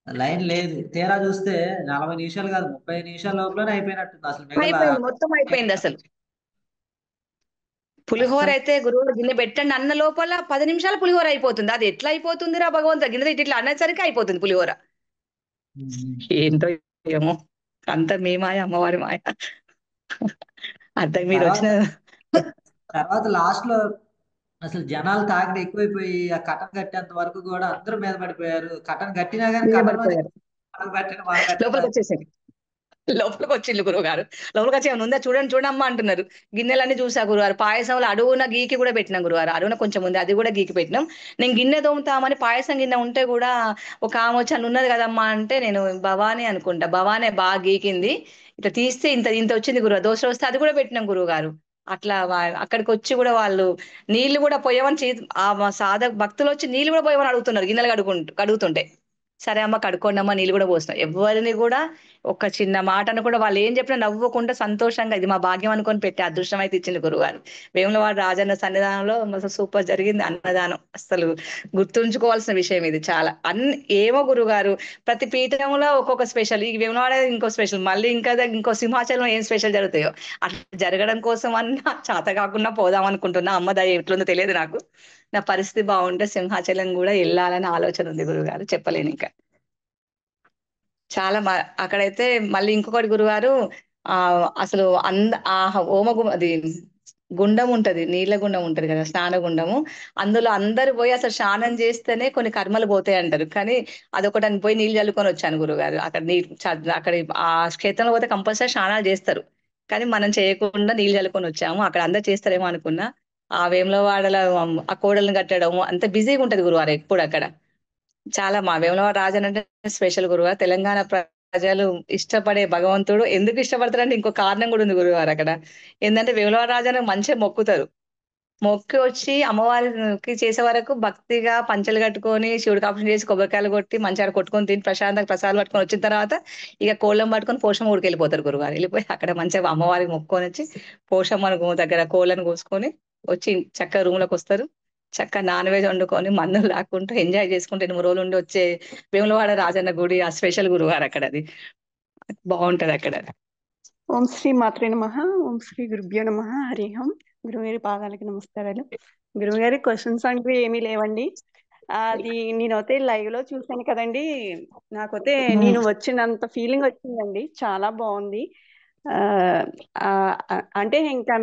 లైన్ లేదు. తీరా చూస్తే 40 నిమిషాలు కాదు 30 నిమిషాల లోపలనే అయిపోయినట్టుంది. అసలు మిగతా అయిపోయింది, మొత్తం అయిపోయింది అసలు. పులిహోర అస్సలు. అయితే గురువులు గిన్నె పెట్టండి అన్న లోపల 10 నిమిషాలు పులిహోర అయిపోతుంది. అది ఎట్లా అయిపోతుంది రా భగవంతుడా, గిన్నె ఇట్లా అనేసరికి అయిపోతుంది పులిహోర. ఉమ్. ఏంటో ఏమో, అంత మీ మాయ అమ్మవారి మాయ. అర్థం మీరు వచ్చిన తర్వాత తర్వాత లాస్ట్ లో అసలు జనాలు తాకిడి ఎక్కువైపోయి ఆ కటన్ కట్టేంత వరకు కూడా అందరూ మీద పడిపోయారు. కటన్ కట్టినా కానీ మీద కటన్ లోంచి పడిపోయారు, మనకు పెట్టండి మనకు పెట్టండి లోపలికి వచ్చేసింది. లోపలికి వచ్చిండు గురువుగారు. లోపలికి వచ్చి ఏమైనా ఉందా చూడండి చూడమ్మా అంటున్నారు. గిన్నెలన్నీ చూసా గురువారు. పాయసంలో అడుగున గీకి కూడా పెట్టినాం గురువారు. అడుగున కొంచెం ఉంది, అది కూడా గీకి పెట్టినాం. నేను గిన్నె తోముతామని పాయసం గిన్నె ఉంటే కూడా ఒక ఆమె వచ్చి అని ఉన్నది కదమ్మా అంటే, నేను భవానీ అనుకుంటా, భవానే బాగా గీకింది. ఇట్లా తీస్తే ఇంత ఇంత వచ్చింది గురువు. దోశ వస్తే అది కూడా పెట్టినాం గురువు గారు. అట్లా అక్కడికి వచ్చి కూడా వాళ్ళు నీళ్లు కూడా పోయమని ఆ మా భక్తులు వచ్చి నీళ్లు కూడా పోయమని అడుగుతున్నారు, గిన్నెలు కడుగుతుంటే. సరే అమ్మ కడుక్కోండి అమ్మ, నీళ్ళు కూడా పోస్తున్నాం. ఎవరిని కూడా ఒక చిన్న మాటను కూడా వాళ్ళు ఏం చెప్పినా నవ్వకుండా సంతోషంగా, ఇది మా భాగ్యం అనుకొని పెట్టే అదృష్టం అయితే ఇచ్చింది గురువుగారు. వేములవాడ రాజన్న సన్నిధానంలో అసలు సూపర్ జరిగింది అన్నదానం. అసలు గుర్తుంచుకోవాల్సిన విషయం ఇది చాలా. ఏమో గురుగారు, ప్రతి పీఠంలో ఒక్కొక్క స్పెషల్. ఈ వేములవాడ ఇంకో స్పెషల్, మళ్ళీ ఇంకో సింహాచలం ఏం స్పెషల్ జరుగుతాయో అట్లా జరగడం కోసం అన్నా చేత కాకుండా పోదాం అనుకుంటున్నా. అమ్మ దయ ఎట్లుందో తెలియదు నాకు. నా పరిస్థితి బాగుంటే సింహాచలం కూడా వెళ్ళాలని ఆలోచన ఉంది గురుగారు, చెప్పలేను ఇంకా. చాలా అక్కడైతే మళ్ళీ ఇంకొకటి గురుగారు, ఆ అసలు ఆ అది గుండం ఉంటది, నీళ్ళ గుండం ఉంటది కదా, స్నాన గుండము. అందులో అందరు పోయి అసలు స్నానం చేస్తేనే కొన్ని కర్మలు పోతాయి అంటారు. కానీ అదొకటి అని పోయి నీళ్ళు చల్లుకొని వచ్చాను గురుగారు. అక్కడ అక్కడ ఆ క్షేత్రంలో పోతే కంపల్సరీ స్నానాలు చేస్తారు. కానీ మనం చేయకుండా నీళ్ళు చల్లుకొని వచ్చాము. అక్కడ అందరు చేస్తారేమో అనుకున్నా. ఆ వేములవాడల ఆ కోడల్ని కట్టడం అంత బిజీగా ఉంటది గురువారు ఎప్పుడు అక్కడ. చాలా మా వేములవాడ రాజన్ అంటే స్పెషల్ గురువారు. తెలంగాణ ప్రజలు ఇష్టపడే భగవంతుడు. ఎందుకు ఇష్టపడతారంటే ఇంకో కారణం కూడా ఉంది గురువారు అక్కడ. ఏంటంటే వేములవాడ రాజాను మంచిగా మొక్కుతారు. మొక్కి వచ్చి అమ్మవారికి చేసే వరకు భక్తిగా పంచలు కట్టుకొని శివుడికి అభిషేకం చేసి కొబ్బరికాయలు కొట్టి మంచిగా కొట్టుకొని తిని ప్రశాంతంగా ప్రసాదాలు పట్టుకొని వచ్చిన తర్వాత ఇక కోళ్ళం పట్టుకొని పోషమ్మ ఊరికి వెళ్ళిపోతారు గురువారు. వెళ్ళిపోయి అక్కడ మంచిగా అమ్మవారికి మొక్కుకొని వచ్చి పోషమ్మను దగ్గర కోళ్ళను కోసుకొని వచ్చి చక్కగా రూమ్ లోకి వస్తారు. చక్కగా నాన్ వెజ్ వండుకొని మందులు లాక్కుంటూ ఎంజాయ్ చేసుకుంటూ 8 రోజులు ఉండి వచ్చే వేములవాడ రాజన్న గుడి ఆ స్పెషల్ గురువారు అక్కడ. అది బాగుంటది అక్కడ. ఓం శ్రీ మాత్రే నమః. ఓం శ్రీ గురుభ్యో నమః. హరి ఓం. గురువుగారి పాదాలకి నమస్కారాలు. గురువుగారి క్వశ్చన్స్ అంటూ ఏమీ లేవండి. అది నేనైతే లైవ్ లో చూసాను కదండి, నాకైతే నేను వచ్చినంత ఫీలింగ్ వచ్చిందండి. చాలా బాగుంది. అంటే ఇంకా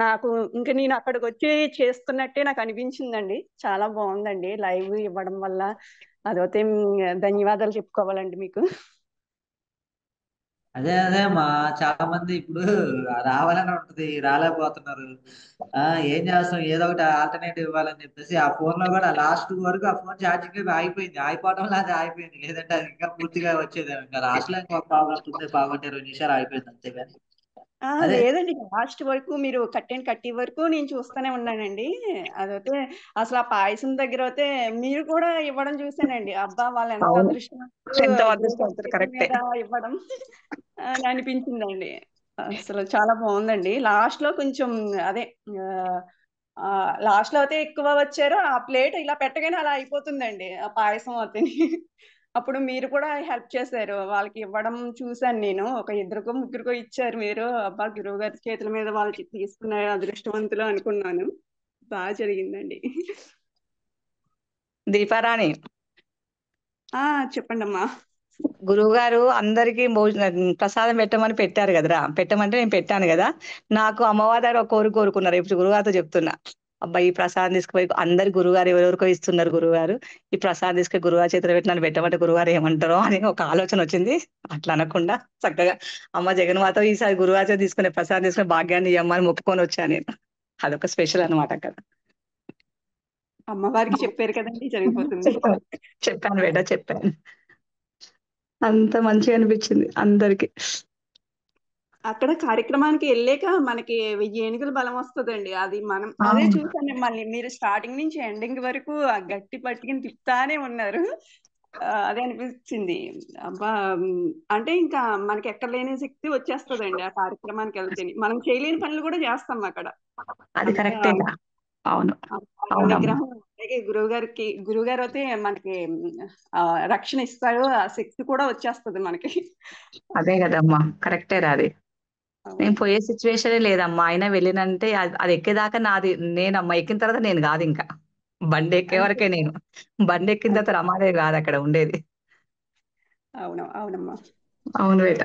నేను అక్కడికి వచ్చి చేస్తున్నట్టే నాకు అనిపించిందండి. చాలా బాగుందండి లైవ్ ఇవ్వడం వల్ల. అదైతే ధన్యవాదాలు చెప్పుకోవాలండి మీకు. అదే అదే మా చాలా మంది ఇప్పుడు రావాలని ఉంటుంది, రాలేకపోతున్నారు. ఏం చేస్తాం, ఏదో ఒకటి ఆల్టర్నేటివ్ ఇవ్వాలని చెప్పేసి ఆ ఫోన్ లో కూడా లాస్ట్ వరకు ఆ ఫోన్ ఛార్జింగ్ ఆగిపోయింది. ఆగిపోవడం అది ఆగిపోయింది, లేదంటే అది ఇంకా పూర్తిగా వచ్చేది. ఇంకా లాస్ట్ లో ఇంకొక ప్రాబ్లం ఉంది, బాగుంటే 2 నిమిషాలు ఆగిపోయింది అంతేగాని. అదే లేదండి, లాస్ట్ వరకు మీరు కట్టి వరకు నేను చూస్తూనే ఉన్నానండి. అదైతే అసలు ఆ పాయసం దగ్గర అయితే మీరు కూడా ఇవ్వడం చూసానండి. అబ్బా, వాళ్ళు ఎంత అవును, అదృష్టవంతులు, ఎంతో గురుగారి అదృష్టవంతులు, చేతుల కరెక్టే. మీద ఇవ్వడం అని అనిపించిందండి. అసలు చాలా బాగుందండి. లాస్ట్ లో కొంచెం అదే లాస్ట్ లో అయితే ఎక్కువ వచ్చారు. ఆ ప్లేట్ ఇలా పెట్టగానే అలా అయిపోతుందండి ఆ పాయసం అయితే. అప్పుడు మీరు కూడా హెల్ప్ చేశారు వాళ్ళకి ఇవ్వడం చూసాను నేను. ఒక 2 ముగ్గురికో ఇచ్చారు మీరు. అబ్బా, గురువు గారి చేతుల మీద వాళ్ళు తీసుకున్న అదృష్టవంతులు అనుకున్నాను. బాగా జరిగిందండి. దీపారాణి, చెప్పండి అమ్మా. గురువు గారు అందరికి ప్రసాదం పెట్టమని పెట్టారు కదరా. పెట్టమంటే నేను పెట్టాను కదా. నాకు అమ్మవారి దగ్గర ఒక కోరుకున్నారు. ఇప్పుడు గురుగారితో చెప్తున్నా, అబ్బాయి ఈ ప్రసాదం తీసుకుపోయి అందరి గురుగారు ఎవరెవరికో ఇస్తున్నారు గురుగారు, ఈ ప్రసాదం తీసుకుని గురుగారి చేతిలో పెట్టి నన్ను పెట్టమంటే గురుగారు ఏమంటారో అని ఒక ఆలోచన వచ్చింది. అట్లా అనకుండా చక్కగా అమ్మ జగన్మాత ఈసారి గురుగారి చేతి తీసుకునే ప్రసాదం తీసుకునే భాగ్యాన్ని ఇవ్వమని మొక్కుకొని వచ్చాను నేను. అదొక స్పెషల్ అనమాట అక్కడ. అమ్మవారికి చెప్పారు కదండి, జరిగిపోతుంది. చెప్పాను బేట, చెప్పాను. అంత మంచిగా అనిపించింది అందరికి. అక్కడ కార్యక్రమానికి వెళ్ళాక మనకి 1000 ఏనుగుల బలం వస్తుందండి. అది మనం అదే చూసాను మిమ్మల్ని. మీరు స్టార్టింగ్ నుంచి ఎండింగ్ వరకు ఆ గట్టి పట్టుకుని తిప్పుతానే ఉన్నారు. అదే అనిపించింది. అబ్బా, అంటే ఇంకా మనకి ఎక్కడ లేని శక్తి వచ్చేస్తుందండి ఆ కార్యక్రమానికి వెళ్తే. మనం చేయలేని పనులు కూడా చేస్తాం అక్కడ. అది అంత కరెక్టే. అవును, అవునమ్మా. నిగ్రహం. అలాగే గురువుగారు అయితే మనకి రక్షణ ఇస్తారు. ఆ శక్తి కూడా వచ్చేస్తుంది మనకి. అదే కదమ్మా, కరెక్టే రాది. నేను అవును. పోయే సిచ్యువేషనే లేదమ్మా, అయినా వెళ్ళినంటే అది ఎక్కేదాకా నాది నేనమ్మా, ఎక్కిన తర్వాత నేను కాదు ఇంకా. బండి ఎక్కే అంతే. వరకే నేను. బండి ఎక్కిన అంతే. తర్వాత రమాదేవి కాదు అక్కడ ఉండేది. అవునమ్మా. అవును బేట.